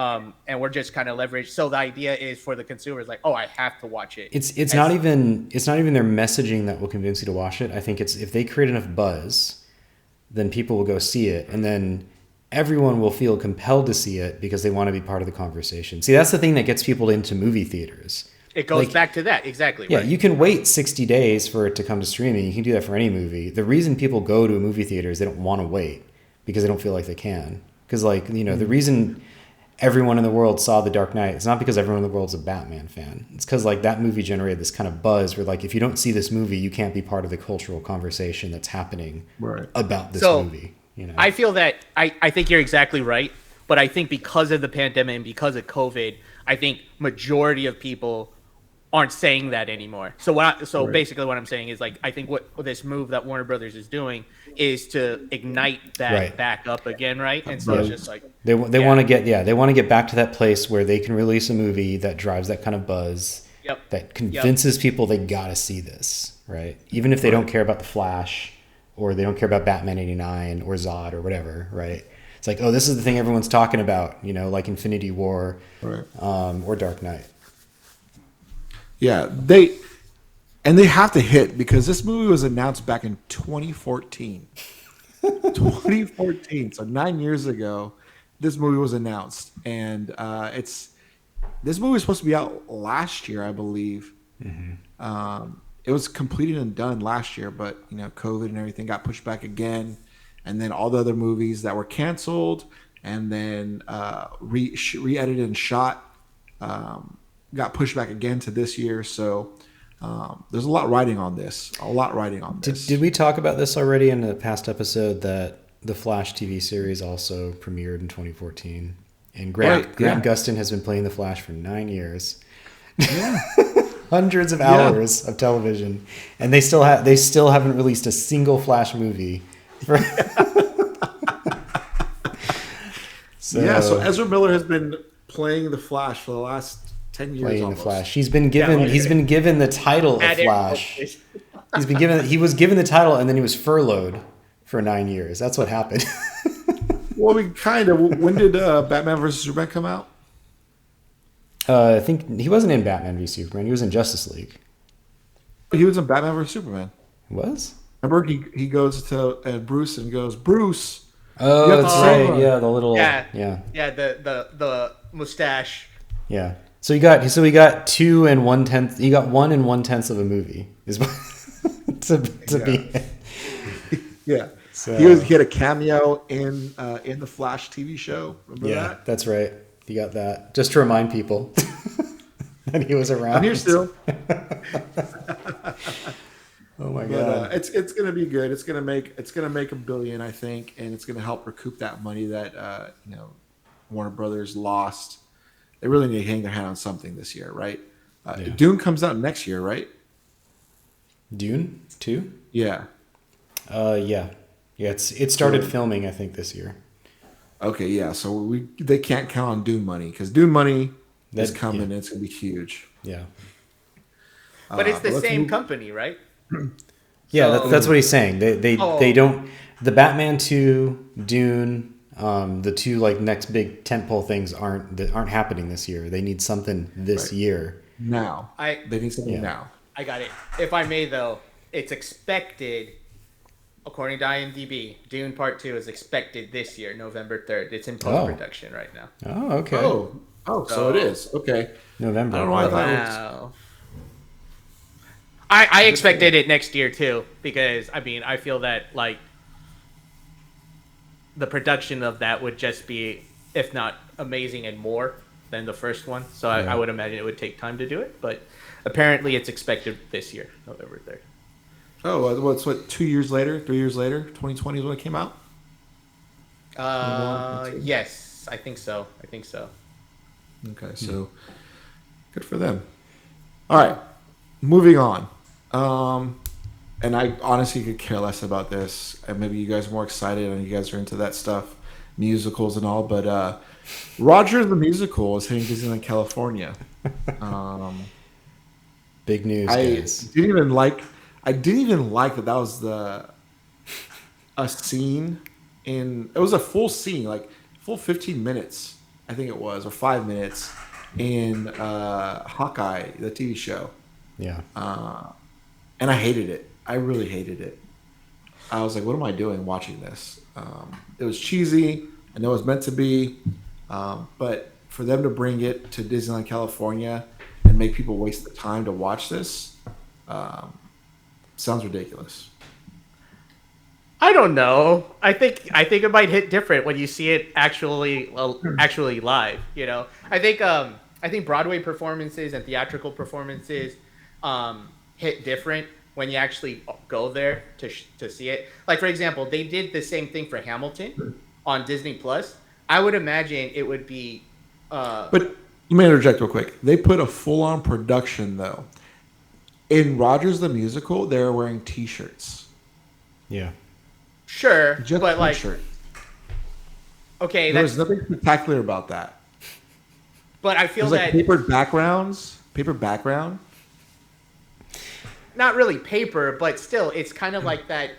we're just kind of leveraged. So the idea is for the consumers, like, oh, I have to watch it. It's not even their messaging that will convince you to watch it. I think it's if they create enough buzz, then people will go see it, and then everyone will feel compelled to see it because they want to be part of the conversation. See, that's the thing that gets people into movie theaters. It goes back to that. Exactly. Yeah, right. You can wait 60 days for it to come to streaming. You can do that for any movie. The reason people go to a movie theater is they don't want to wait because they don't feel like they can. Because, the reason everyone in the world saw The Dark Knight. It's not because everyone in the world's a Batman fan. It's because like that movie generated this kind of buzz where like if you don't see this movie, you can't be part of the cultural conversation that's happening about this movie. You know? I feel that I think you're exactly right, but I think because of the pandemic and because of COVID, I think majority of people aren't saying that anymore. So basically what I'm saying is like I think what this move that Warner Brothers is doing is to ignite that back up again, right? And so it's just like they want to get back to that place where they can release a movie that drives that kind of buzz, that convinces people they gotta see this, right? Even if they don't care about the Flash or they don't care about Batman '89 or Zod or whatever, right? It's like, oh, this is the thing everyone's talking about, you know, like Infinity War, or Dark Knight. Yeah, they have to hit because this movie was announced back in 2014. 2014, so 9 years ago, this movie was announced, and this movie was supposed to be out last year, I believe. It was completed and done last year, but you know, COVID and everything got pushed back again, and then all the other movies that were canceled and then re-edited and shot. Got pushed back again to this year, so there's a lot riding on this. Did we talk about this already in a past episode that the Flash TV series also premiered in 2014? And Grant Gustin has been playing the Flash for 9 years. Yeah. Hundreds of hours of television, and they still haven't released a single Flash movie. So Ezra Miller has been playing the Flash for the last 10 years. Playing almost. The Flash. He's been given the title of Flash. He was given the title and then he was furloughed for 9 years. That's what happened. Well, we kind of. When did Batman vs Superman come out? I think he wasn't in Batman v Superman. He was in Justice League. He was in Batman vs Superman. He was? Remember, he goes to Bruce and goes, Bruce. Oh, that's right. Yeah, the little. Yeah. The mustache. Yeah. So he got 2 1/10. He got 1 1/10 of a movie is to be. Yeah. So, he had a cameo in the Flash TV show. Remember that? Yeah, that's right. He got that just to remind people that he was around. I'm here still. Oh my god! It's gonna be good. It's gonna make $1 billion, I think, and it's gonna help recoup that money that Warner Brothers lost. They really need to hang their hat on something this year, right? Dune comes out next year, right? Dune 2? Yeah. Yeah. It started filming, I think, this year. Okay, yeah. So they can't count on Dune money because Dune money is coming and it's gonna be huge. Yeah. But it's the same company, right? Yeah, that's what he's saying. They don't. The Batman 2, Dune, the two like next big tentpole things aren't happening this year. They need something this year. Now. They need something now. I got it. If I may, though, it's expected, according to IMDb, Dune Part 2 is expected this year, November 3rd. It's in post-production right now. Oh, okay. So it is. Okay. November. I don't know why I thought it was... I expected it next year, too, because, I mean, I feel that, like, the production of that would just be, if not amazing and more than the first one. So I would imagine it would take time to do it, but apparently it's expected this year, November 3rd. Oh, it's 2 years later, 3 years later? 2020 is when it came out? Yes, I think so. Okay, so good for them. All right, moving on. And I honestly could care less about this. And maybe you guys are more excited and you guys are into that stuff, musicals and all. But Roger the Musical is hitting Disneyland California. Big news, guys. I didn't even like that was a scene in. It was a full scene, like full 15 minutes, I think it was, or 5 minutes in Hawkeye, the TV show. Yeah. And I hated it. I really hated it. I was like, what am I doing watching this? It was cheesy. I know it was meant to be. But for them to bring it to Disneyland California and make people waste the time to watch this sounds ridiculous. I don't know. I think it might hit different when you see it actually live. I think Broadway performances and theatrical performances hit different when you actually go there to see it. Like, for example, they did the same thing for Hamilton on Disney Plus. I would imagine it would be. But let me interject real quick. They put a full-on production though. In Rogers the Musical, they're wearing T-shirts. Yeah. Sure, Just but like, T-shirt. Okay, there's nothing spectacular about that. But I feel there's that paper background. Not really paper, but still, it's kind of like that.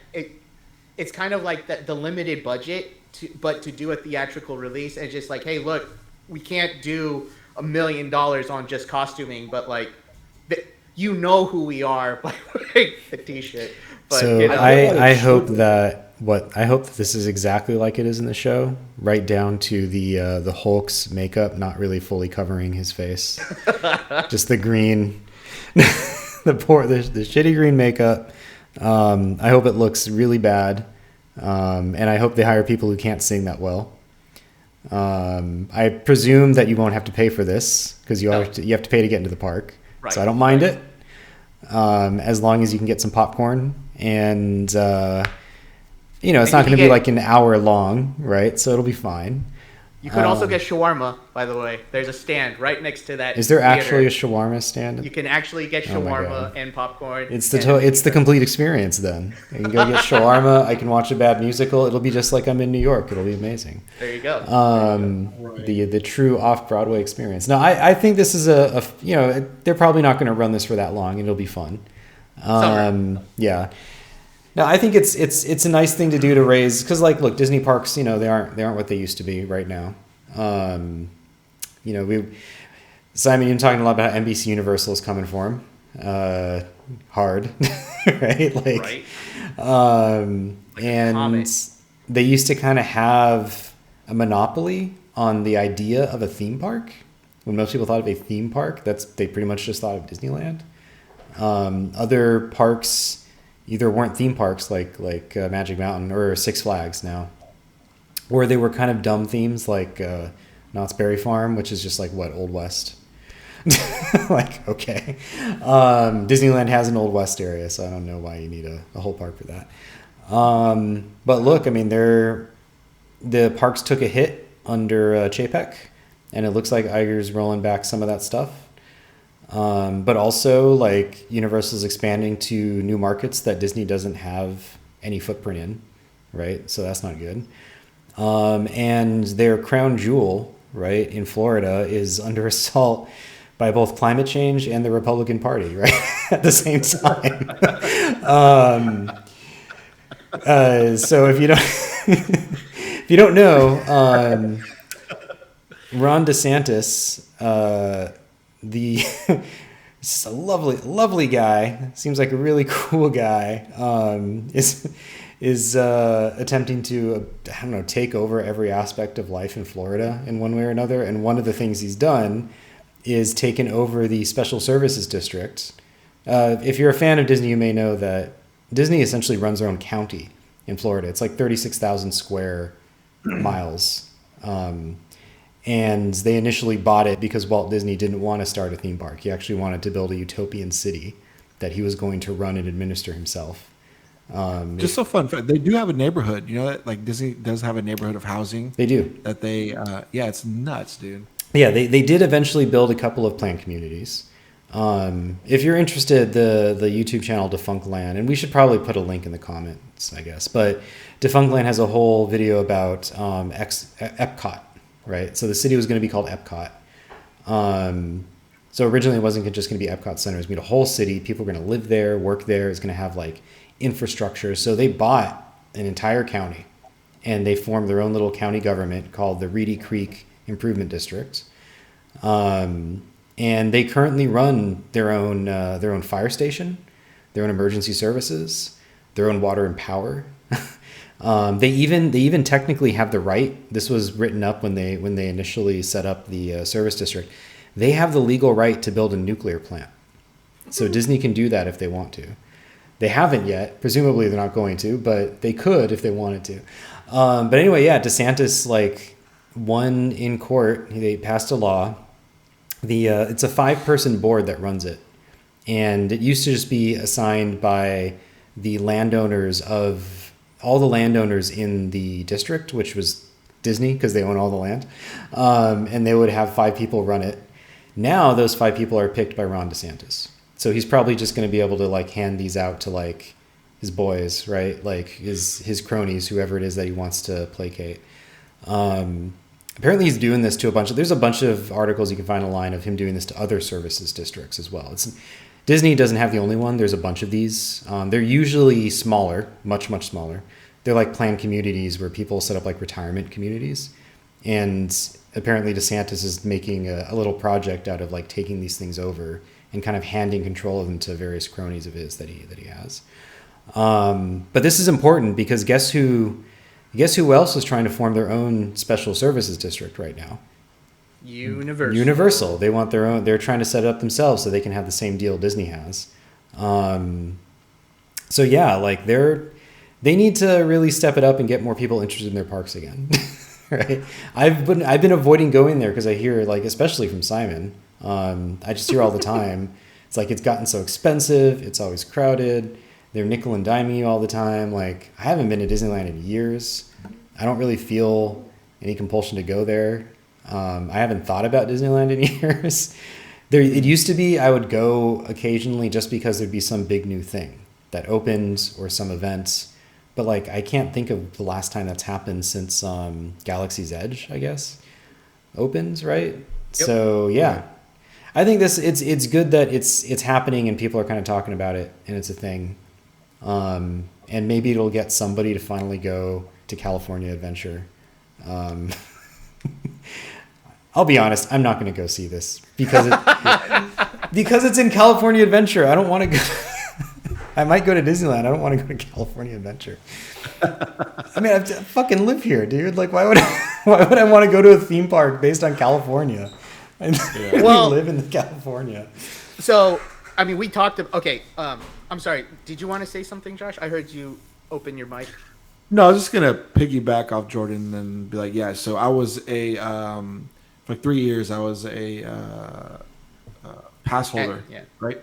It's kind of like the limited budget, to do a theatrical release, and just like, hey, look, we can't do $1 million on just costuming, but like, you know who we are by wearing the T-shirt. But, so I hope that this is exactly like it is in the show, right down to the Hulk's makeup not really fully covering his face, just the green, the shitty green makeup. I hope it looks really bad, and I hope they hire people who can't sing that well. I presume that you won't have to pay for this because you have to pay to get into the park, right. So I don't mind it, as long as you can get some popcorn and. It's not going to be like an hour long, right? So it'll be fine. You could also get shawarma, by the way. There's a stand right next to that. Is there actually a shawarma stand? You can actually get shawarma and popcorn. It's the complete experience then. You can go get shawarma. I can watch a bad musical. It'll be just like I'm in New York. It'll be amazing. There you go. The true off-Broadway experience. Now, I think this is they're probably not going to run this for that long, and it'll be fun. Yeah. No, I think it's a nice thing to do to raise, because like, look, Disney parks, they aren't what they used to be right now. Simon, you're talking a lot about how NBC Universal is coming for him, hard, right? Like, right. And they used to kind of have a monopoly on the idea of a theme park. When most people thought of a theme park, they pretty much just thought of Disneyland. Other parks either weren't theme parks like Magic Mountain or Six Flags now, or they were kind of dumb themes like Knott's Berry Farm, which is just like Old West. Like, okay. Disneyland has an Old West area, so I don't know why you need a whole park for that. But look, I mean, the parks took a hit under Chapek, and it looks like Iger's rolling back some of that stuff. But also, like, Universal's expanding to new markets that Disney doesn't have any footprint in, right? So that's not good. And their crown jewel, right, in Florida is under assault by both climate change and the Republican Party, right, at the same time. So if you don't know, Ron DeSantis, he's a lovely guy. Seems like a really cool guy. Is attempting to take over every aspect of life in Florida in one way or another. And one of the things he's done is taken over the Special Services District. If you're a fan of Disney, you may know that Disney essentially runs their own county in Florida. It's like 36,000 square miles. And they initially bought it because Walt Disney didn't want to start a theme park. He actually wanted to build a utopian city that he was going to run and administer himself. Just so fun. They do have a neighborhood. You know that, like, Disney does have a neighborhood of housing. They do. That they, it's nuts, dude. Yeah, they did eventually build a couple of planned communities. If you're interested, the YouTube channel Defunctland, and we should probably put a link in the comments, I guess. But Defunctland has a whole video about Epcot. Right, so the city was going to be called Epcot. So originally it wasn't just going to be Epcot Center. It was going to be a whole city. People were going to live there, work there. It's going to have like infrastructure. So they bought an entire county, and they formed their own little county government called the Reedy Creek Improvement District. And they currently run their own fire station, their own emergency services, their own water and power. They even technically have the right. This was written up when they initially set up the service district. They have the legal right to build a nuclear plant. So Disney can do that if they want to. They haven't yet. Presumably they're not going to, but they could if they wanted to. But anyway, yeah, DeSantis like won in court. They passed a law. It's a 5-person board that runs it, and it used to just be assigned by the landowners of all the landowners in the district, which was Disney because they own all the land, and they would have 5 people run it. Now those 5 people are picked by Ron DeSantis, so he's probably just going to be able to like hand these out to like his boys, right? Like his cronies, whoever it is that he wants to placate. Apparently he's doing this to there's a bunch of articles you can find online of him doing this to other services districts as well. Disney doesn't have the only one. There's a bunch of these. They're usually smaller, much, much smaller. They're like planned communities where people set up like retirement communities. And apparently DeSantis is making a little project out of like taking these things over and kind of handing control of them to various cronies of his that he has. But this is important because guess who else is trying to form their own special services district right now? Universal. They want their own. They're trying to set it up themselves so they can have the same deal Disney has. So yeah, like they need to really step it up and get more people interested in their parks again. Right? I've been avoiding going there because I hear, like, especially from Simon, I just hear all the time. It's like it's gotten so expensive. It's always crowded. They're nickel and diming you all the time. Like, I haven't been to Disneyland in years. I don't really feel any compulsion to go there. I haven't thought about Disneyland in years. It used to be I would go occasionally just because there'd be some big new thing that opens or some event. But like I can't think of the last time that's happened since Galaxy's Edge, I guess, opens, right? Yep. So yeah, I think it's good that it's happening and people are kind of talking about it and it's a thing. And maybe it'll get somebody to finally go to California Adventure. I'll be honest, I'm not going to go see this because it's in California Adventure. I don't want to go. I might go to Disneyland. I don't want to go to California Adventure. I mean, I fucking live here, dude. Like, why would I want to go to a theme park based on California? I live in California. So, I mean, we talked about. Okay, I'm sorry. Did you want to say something, Josh? I heard you open your mic. No, I was just gonna piggyback off Jordan and be like, yeah. So I was for 3 years, I was a pass holder, right?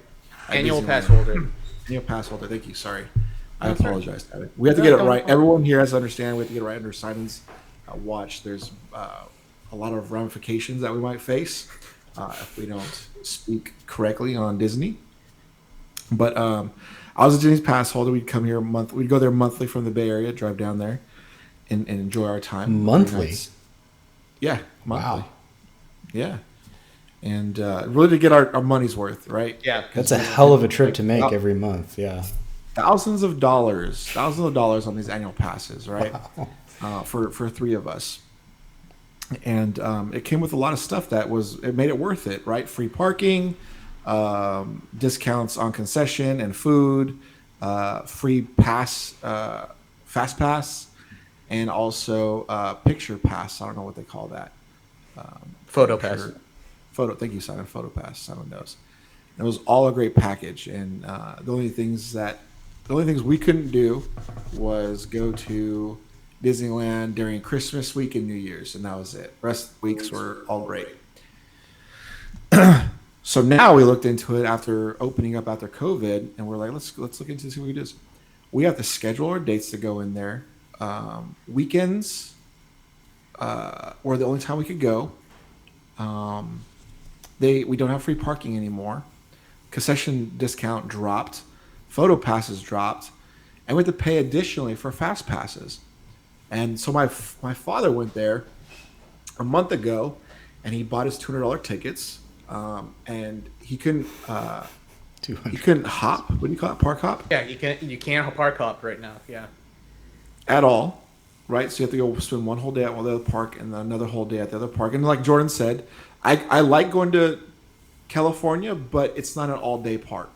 Annual pass holder. Annual pass holder. Thank you. Sorry, I apologize. We have to get it right. Everyone here has to understand. We have to get it right under Simon's watch. There's a lot of ramifications that we might face if we don't speak correctly on Disney. But I was a Disney's pass holder. We'd come here We'd go there monthly from the Bay Area, drive down there, and enjoy our time. Monthly. Yeah, monthly. Wow. Yeah, and really to get our money's worth, right? Yeah, that's a hell of a trip to make every month. Yeah, thousands of dollars on these annual passes, right? Wow. For 3 of us, and it came with a lot of stuff it made it worth it, right? Free parking, discounts on concession and food, free pass, fast pass, and also picture pass. I don't know what they call that. Photo pass. Thank you, Simon. Photo pass. Simon knows. It was all a great package, and the only things we couldn't do was go to Disneyland during Christmas week and New Year's, and that was it. The rest of the weeks were all great. So now we looked into it after opening up after COVID, and we're like, let's look into see what we do. We have to schedule our dates to go in there. Weekends were the only time we could go. We don't have free parking anymore. Concession discount dropped. Photo passes dropped, and we had to pay additionally for fast passes. And so my father went there a month ago, and he bought his $200 tickets. And he couldn't hop. What do you call it? Park hop? Yeah, you can't park hop right now. Yeah. At all, right? So you have to go spend one whole day at one other park and then another whole day at the other park. And like Jordan said, I like going to California, but it's not an all-day park.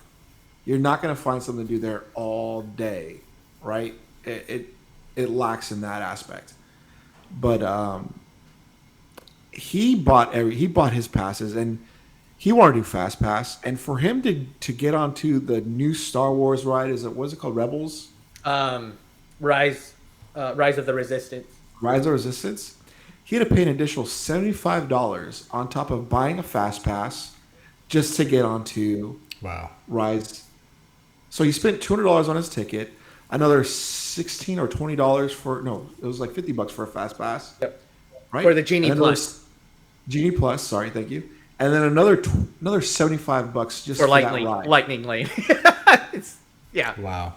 You're not going to find something to do there all day, right? It lacks in that aspect. But he bought his passes, and he wanted to do Fast Pass, and for him to get onto the new Star Wars ride, what is it called, Rebels? Rise of the Resistance. Rise of Resistance. He had to pay an additional $75 on top of buying a Fast Pass just to get onto Rise. So he spent $200 on his ticket, another $16 or $20 it was like $50 for a Fast Pass. Yep. Right? For the Genie Plus. Genie Plus, sorry, thank you. And then another $75 just for that ride. Lightning Lane. Yeah. Wow.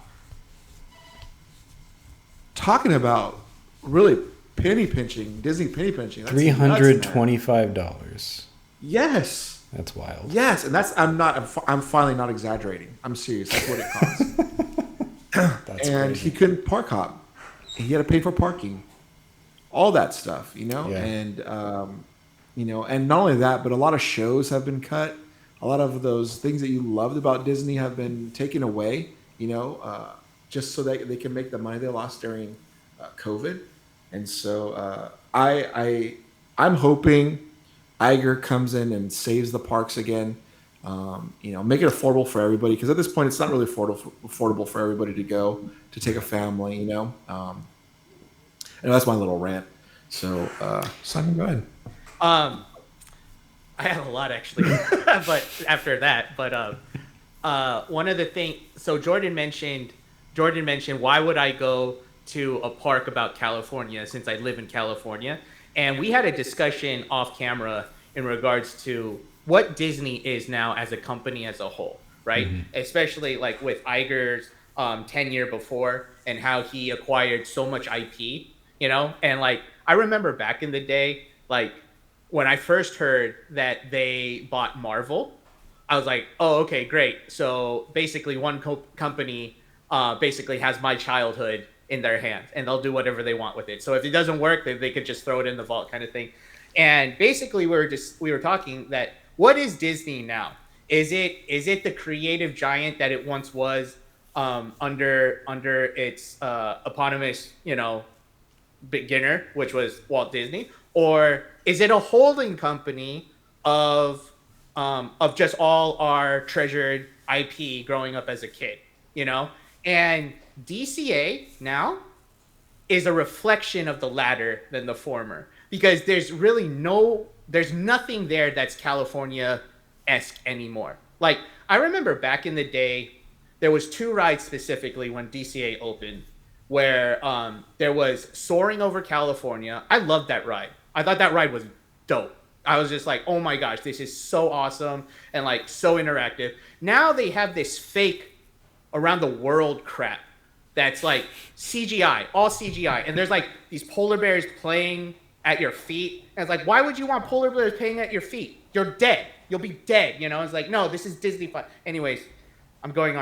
Talking about really penny pinching, Disney penny pinching. $325. Yes. That's wild. Yes, and I'm finally not exaggerating. I'm serious. That's what it costs. And crazy. He couldn't park hop. He had to pay for parking. All that stuff, Yeah. And and not only that, but a lot of shows have been cut. A lot of those things that you loved about Disney have been taken away, just so that they can make the money they lost during COVID. And so I'm hoping Iger comes in and saves the parks again. Make it affordable for everybody, because at this point it's not really affordable for everybody to go to take a family. And that's my little rant. So Simon, go ahead. I have a lot actually, but after that, one of the things. So Jordan mentioned, why would I go to a park about California since I live in California? And we had a discussion off camera in regards to what Disney is now as a company as a whole, right? Mm-hmm. Especially like with Iger's tenure before, and how he acquired so much IP, and like I remember back in the day, like when I first heard that they bought Marvel, I was like, oh, okay, great. So basically one company basically has my childhood in their hands, and they'll do whatever they want with it. So if it doesn't work, they could just throw it in the vault, kind of thing. And basically we were talking that, what is Disney now? Is it the creative giant that it once was, under its eponymous, beginner, which was Walt Disney? Or is it a holding company of just all our treasured IP growing up as a kid, And DCA now is a reflection of the latter than the former, because there's nothing there that's California-esque anymore. Like, I remember back in the day, there was 2 rides specifically when DCA opened, where there was Soaring Over California. I loved that ride. I thought that ride was dope. I was just like, oh my gosh, this is so awesome and like so interactive. Now they have this fake around the world crap that's like CGI, all CGI. And there's like these polar bears playing at your feet. And it's like, why would you want polar bears playing at your feet? You're dead. You'll be dead. It's like, no, this is Disney. Anyways, I'm going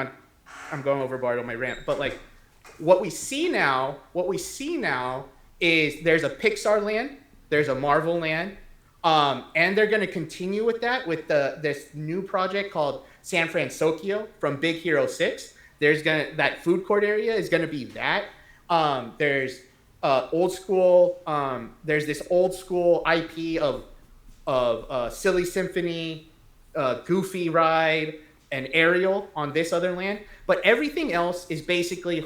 overboard on my rant. But like, what we see now is there's a Pixar land, there's a Marvel land, and they're going to continue with that with this new project called San Francisco from Big Hero 6. That food court area is going to be that. There's old school. There's this old school IP of Silly Symphony, Goofy Ride, and Ariel on this other land. But everything else is basically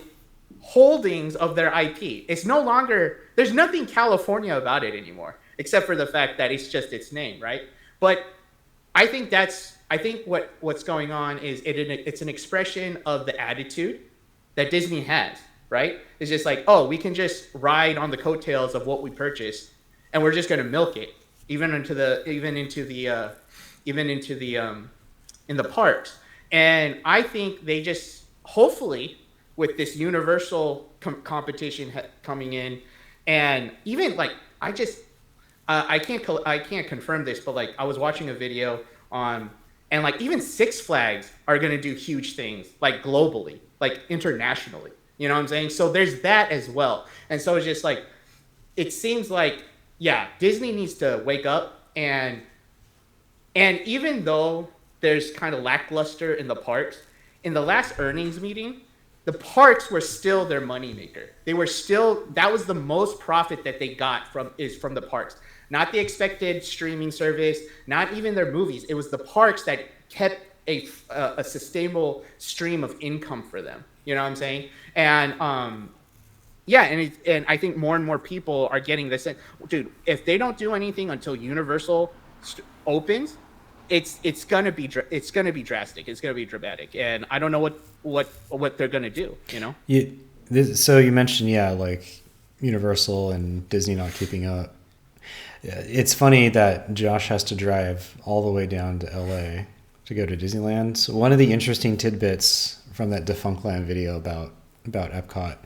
holdings of their IP. It's no longer, there's nothing California about it anymore, except for the fact that it's just its name, right? But I think what's going on is it's an expression of the attitude that Disney has, right? It's just like, oh, we can just ride on the coattails of what we purchased, and we're just going to milk it, even in the parks. And I think they just, hopefully, with this universal competition coming in, and even like I can't confirm this, but like I was watching a video on, and like even Six Flags are going to do huge things, like globally, like internationally. You know what I'm saying? So there's that as well. And so it's just like, it seems like, yeah, Disney needs to wake up, and even though there's kind of lackluster in the parks, in the last earnings meeting, the parks were still their moneymaker. They were still, that was the most profit that they got from the parks. Not the expected streaming service, not even their movies. It was the parks that kept a sustainable stream of income for them. You know what I'm saying? And and I think more and more people are getting this. Dude, if they don't do anything until Universal opens, it's gonna be drastic. It's gonna be dramatic, and I don't know what they're gonna do. You know. So you mentioned like Universal and Disney not keeping up. It's funny that Josh has to drive all the way down to LA to go to Disneyland. So one of the interesting tidbits from that Defunctland video about Epcot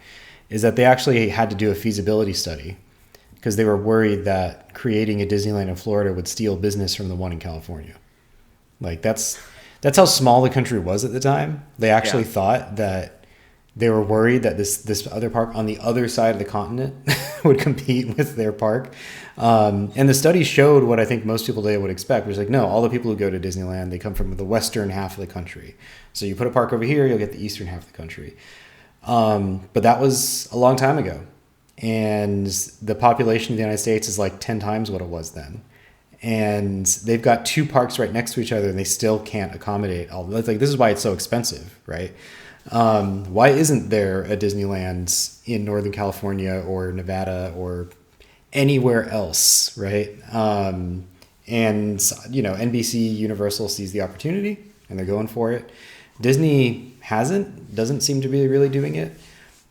is that they actually had to do a feasibility study because they were worried that creating a Disneyland in Florida would steal business from the one in California. Like that's how small the country was at the time. They actually thought that they were worried that this other park on the other side of the continent would compete with their park. And the study showed what I think most people today would expect, which is like, no, all the people who go to Disneyland, they come from the western half of the country. So you put a park over here, you'll get the eastern half of the country. But that was a long time ago. And the population of the United States is like 10 times what it was then. And they've got two parks right next to each other and they still can't accommodate all. Like, this is why it's so expensive, right? Why isn't there a Disneyland in Northern California or Nevada or anywhere else, right? And, NBC Universal sees the opportunity and they're going for it. Disney doesn't seem to be really doing it.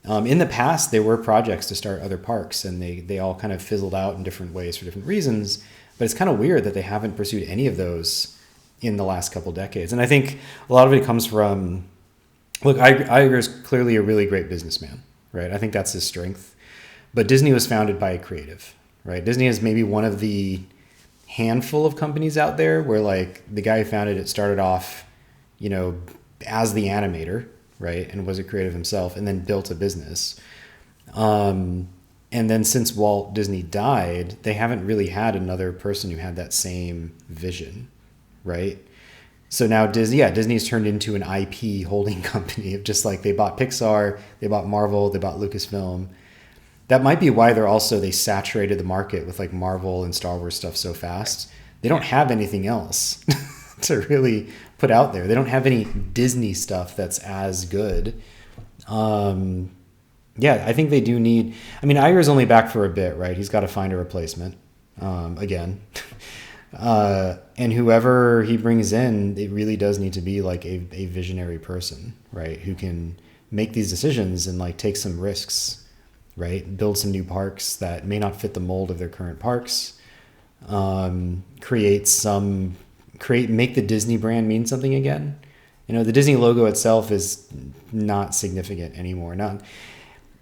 In the past, there were projects to start other parks and they all kind of fizzled out in different ways for different reasons. But it's kind of weird that they haven't pursued any of those in the last couple decades. And I think a lot of it comes from, look, Iger is clearly a really great businessman, right? I think that's his strength. But Disney was founded by a creative, right? Disney is maybe one of the handful of companies out there where like the guy who founded it started off, as the animator, right? And was a creative himself and then built a business. And then since Walt Disney died, they haven't really had another person who had that same vision, right? So now Disney's turned into an IP holding company of just like they bought Pixar, they bought Marvel, they bought Lucasfilm. That might be why they saturated the market with like Marvel and Star Wars stuff so fast. They don't have anything else to really put out there. They don't have any Disney stuff that's as good. I think they do need. I mean, Iger's only back for a bit, right? He's got to find a replacement again. And whoever he brings in, it really does need to be like a visionary person, right? Who can make these decisions and like take some risks, right? Build some new parks that may not fit the mold of their current parks. Make the Disney brand mean something again. The Disney logo itself is not significant anymore.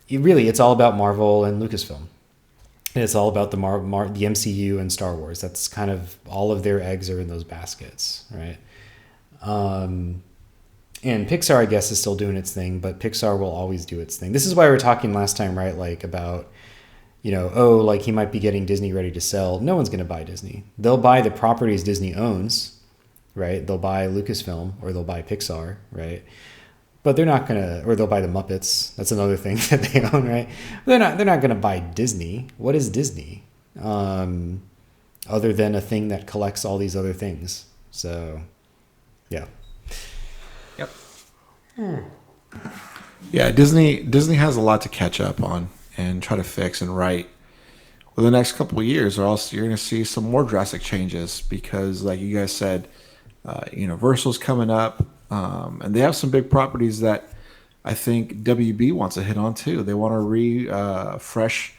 It's all about Marvel and Lucasfilm. And it's all about the MCU and Star Wars. That's kind of all of their eggs are in those baskets, right? And Pixar, I guess, is still doing its thing, but Pixar will always do its thing. This is why we were talking last time, right? Like about, like he might be getting Disney ready to sell. No one's going to buy Disney. They'll buy the properties Disney owns, right? They'll buy Lucasfilm or they'll buy Pixar, right? But they're not gonna, or they'll buy the Muppets. That's another thing that they own, right? They're not gonna buy Disney. What is Disney? Other than a thing that collects all these other things. So, yeah. Yep. Yeah, Disney has a lot to catch up on and try to fix and right for the next couple of years, or else you're gonna see some more drastic changes because, like you guys said, Universal's coming up. And they have some big properties that I think WB wants to hit on too. They want to refresh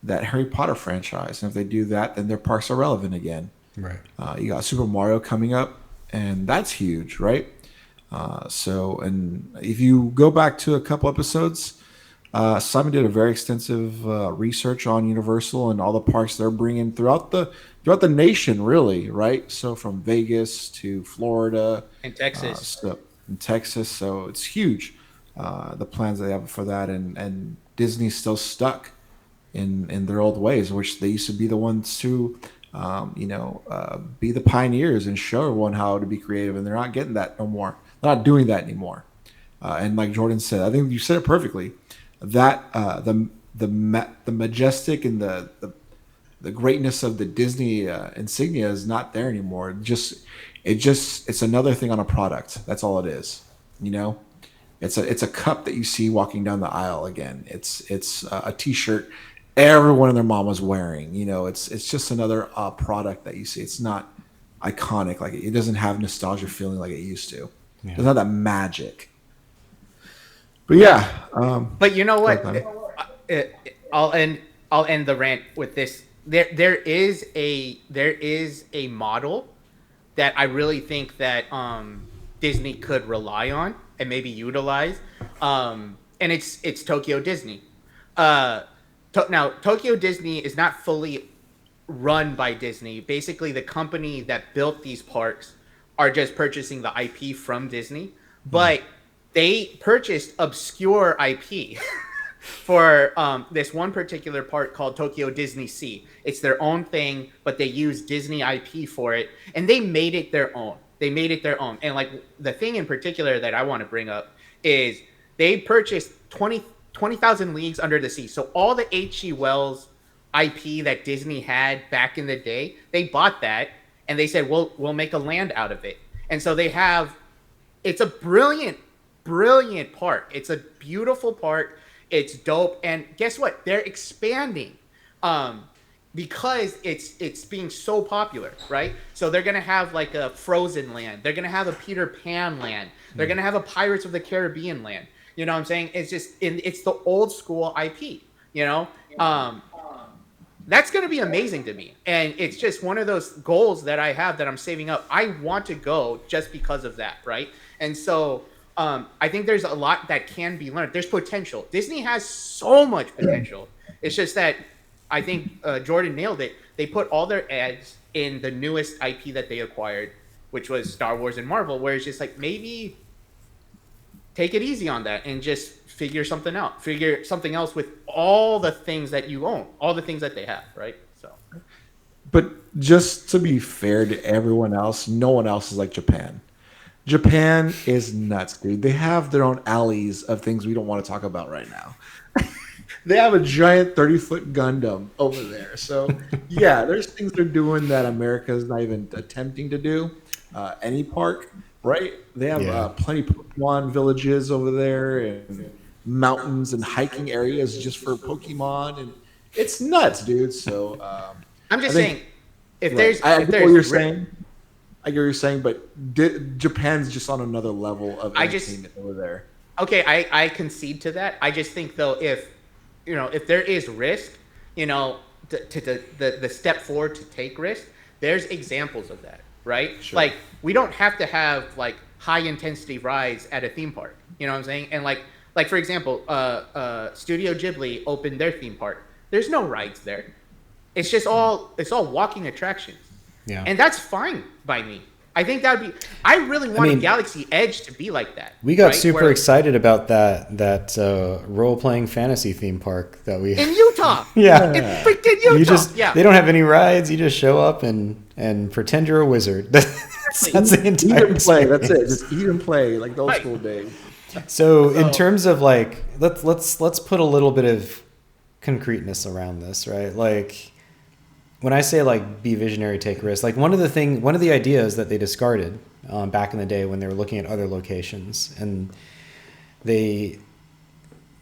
that Harry Potter franchise. And if they do that, then their parks are relevant again. Right. You got Super Mario coming up, and that's huge, right? And if you go back to a couple episodes, Simon did a very extensive research on Universal and all the parks they're bringing throughout the nation, really, right? So from Vegas to Florida and Texas, so it's huge. The plans they have for that, and Disney's still stuck in their old ways, which they used to be the ones to, be the pioneers and show everyone how to be creative, and they're not getting that no more. They're not doing that anymore. And like Jordan said, I think you said it perfectly. That the majestic and the greatness of the Disney insignia is not there anymore. It's another thing on a product. That's all it is. You know, it's a cup that you see walking down the aisle again. It's a T-shirt everyone and their mom was wearing. You know, it's just another product that you see. It's not iconic. Like it doesn't have nostalgia feeling like it used to. Yeah. It doesn't have that magic. But yeah. But you know what? I'll end the rant with this. There is a model that I really think that Disney could rely on and maybe utilize, and it's Tokyo Disney. Now Tokyo Disney is not fully run by Disney. Basically, the company that built these parks are just purchasing the IP from Disney, but they purchased obscure IP for this one particular park called Tokyo Disney Sea. It's their own thing, but they use Disney IP for it, and they made it their own. And like the thing in particular that I want to bring up is they purchased 20,000 Leagues Under the Sea. So all the H.G. Wells IP that Disney had back in the day, they bought that, and they said, we'll make a land out of it. And so it's a brilliant park. It's a beautiful park. It's dope. And guess what? They're expanding because it's being so popular, right? So they're going to have like a Frozen land. They're going to have a Peter Pan land. They're going to have a Pirates of the Caribbean land. You know what I'm saying? It's just, it's the old school IP, you know? That's going to be amazing to me. And it's just one of those goals that I have that I'm saving up. I want to go just because of that, right? And so I think there's a lot that can be learned. There's potential. Disney has so much potential. It's just that I think Jordan nailed it. They put all their eggs in the newest IP that they acquired, which was Star Wars and Marvel, where it's just like, maybe take it easy on that and just figure something out. Figure something else with all the things that you own, all the things that they have, right? So, but just to be fair to everyone else, no one else is like Japan. Japan is nuts, dude. They have their own alleys of things we don't want to talk about right now. They have a giant 30-foot Gundam over there. So, yeah, there's things they're doing that America is not even attempting to do. Any park, right? They have plenty of Pokemon villages over there and mountains and hiking areas just for Pokemon. And it's nuts, dude. So, I'm just saying, if there's... I get what you're saying. I get what you're saying, but Japan's just on another level of entertainment over there. Okay, I concede to that. I just think, though, if there is risk, the step forward to take risk, there's examples of that, right? Sure. Like, we don't have to have, like, high-intensity rides at a theme park. You know what I'm saying? And, like for example, Studio Ghibli opened their theme park. There's no rides there. It's just all walking attractions. Yeah. And that's fine by me. I think that would be... I really wanted Galaxy Edge to be like that. We got super excited about that role-playing fantasy theme park that we... In Utah! Yeah. In freaking Utah! They don't have any rides. You just show up and pretend you're a wizard. That's the entire eat and play. That's it. Just eat and play like the old school days. So in terms of like... Let's put a little bit of concreteness around this, right? Like... When I say like be visionary, take risks, like one of the ideas that they discarded back in the day when they were looking at other locations, and they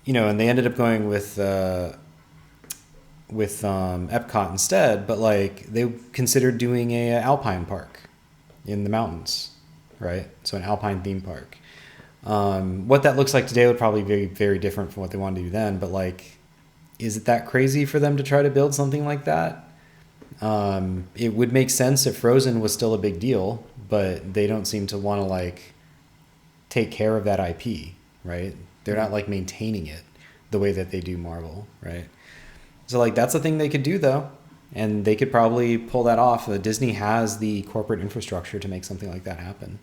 ended up going with Epcot instead, but like they considered doing a alpine park in the mountains, right? So an alpine theme park. What that looks like today would probably be very different from what they wanted to do then, but like, is it that crazy for them to try to build something like that? It would make sense if Frozen was still a big deal, but they don't seem to want to like take care of that IP, right? They're not like maintaining it the way that they do Marvel, right? So like that's the thing they could do though, and they could probably pull that off. Disney has the corporate infrastructure to make something like that happen.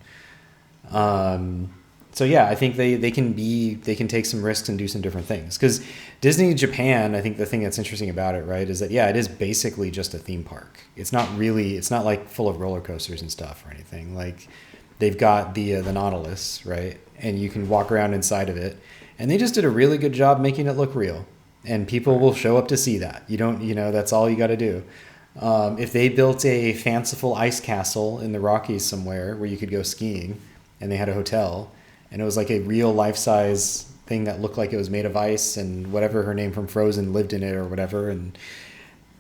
So yeah, I think they can take some risks and do some different things. Because Disney Japan, I think the thing that's interesting about it, right, is that it is basically just a theme park. It's not like full of roller coasters and stuff or anything. Like they've got the Nautilus, right? And you can walk around inside of it. And they just did a really good job making it look real. And people will show up to see that. That's all you got to do. If they built a fanciful ice castle in the Rockies somewhere where you could go skiing, and they had a hotel, and it was like a real life-size thing that looked like it was made of ice, and whatever her name from Frozen lived in it or whatever, and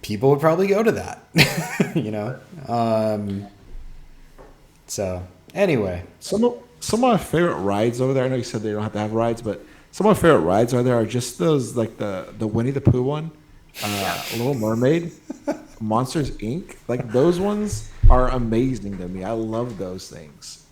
people would probably go to that. So anyway, some of my favorite rides over there. I know you said they don't have to have rides, but some of my favorite rides are there are just those, like the Winnie the Pooh one, Little Mermaid, Monsters Inc. Like those ones are amazing to me. I love those things.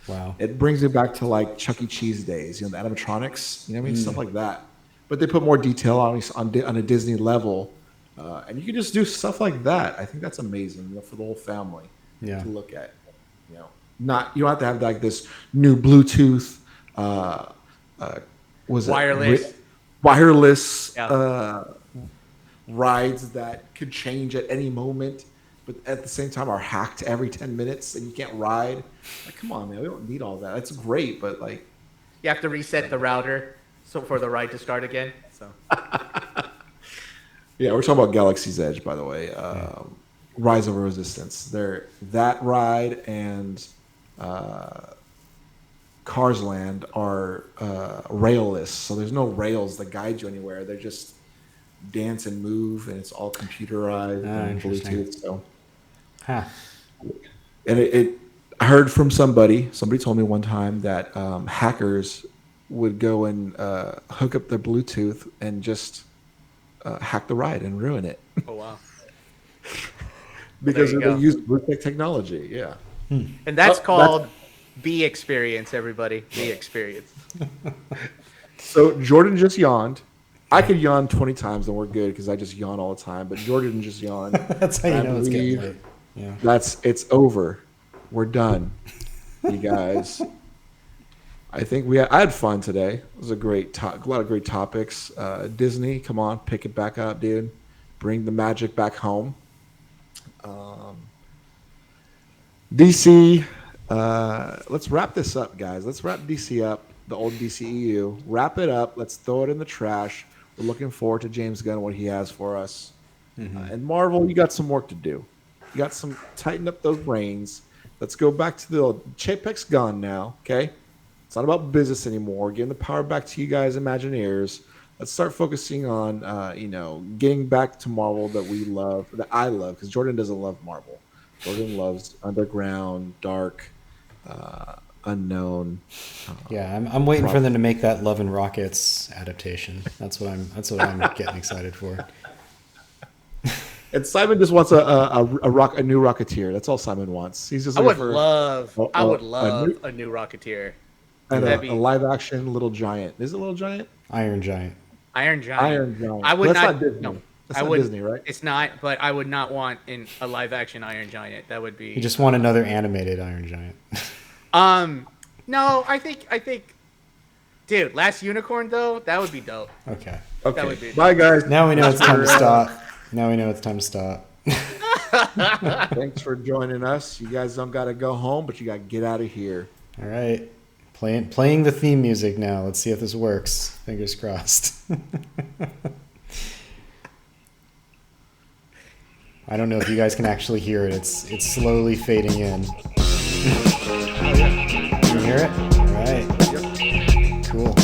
wow, it brings me back to like Chuck E. Cheese days. The animatronics. You know what I mean? Stuff like that. But they put more detail on a Disney level, and you can just do stuff like that. I think that's amazing. For the whole family to look at. You don't have to have like this new Bluetooth. Wireless rides that could change at any moment, but at the same time are hacked every 10 minutes and you can't ride. Like, come on, man, we don't need all that. It's great, but like you have to reset the router for the ride to start again. So yeah, we're talking about Galaxy's Edge, by the way. Rise of Resistance. That ride and Cars Land are railless, so there's no rails that guide you anywhere. They're just dance and move, and it's all computerized and Bluetooth. So, and I heard from somebody told me one time that hackers would go and hook up their Bluetooth and just hack the ride and ruin it. Oh wow! Because they use Bluetooth technology. Yeah, and that's called B experience. Everybody, B experience. So Jordan just yawned. I could yawn 20 times and we're good because I just yawn all the time. But Jordan just yawned. That's how you know it's getting late. Yeah. It's over. We're done, you guys. I think I had fun today. It was a lot of great topics. Disney, come on, pick it back up, dude. Bring the magic back home. DC. Let's wrap this up, guys. Let's wrap DC up. The old DCEU. Wrap it up. Let's throw it in the trash. We're looking forward to James Gunn, what he has for us. And Marvel, you got some work to do. You got some tighten up those reins. Let's go back to the old Chapek's gone now. Okay, it's not about business anymore. Giving the power back to you guys, Imagineers. Let's start focusing on getting back to Marvel that we love, that I love, because Jordan doesn't love Marvel. Jordan loves underground, dark, unknown. I'm waiting for them to make that Love and Rockets adaptation. That's what I'm getting excited for. And Simon just wants a new Rocketeer. That's all Simon wants. He's just I would love a new Rocketeer. And a live action Little Giant. Is it Little Giant? Iron Giant. Iron Giant. I would not Disney. No. That's not Disney, right? It's not, but I would not want a live action Iron Giant. That would be. You just want another animated Iron Giant. No, I think, dude, Last Unicorn though, that would be dope. Okay. That would be Bye, guys. Now we know it's time to stop. Thanks for joining us. You guys don't got to go home, but you got to get out of here. All right. Playing the theme music now. Let's see if this works. Fingers crossed. I don't know if you guys can actually hear it. It's slowly fading in. Can you hear it? All right. Yep. Cool.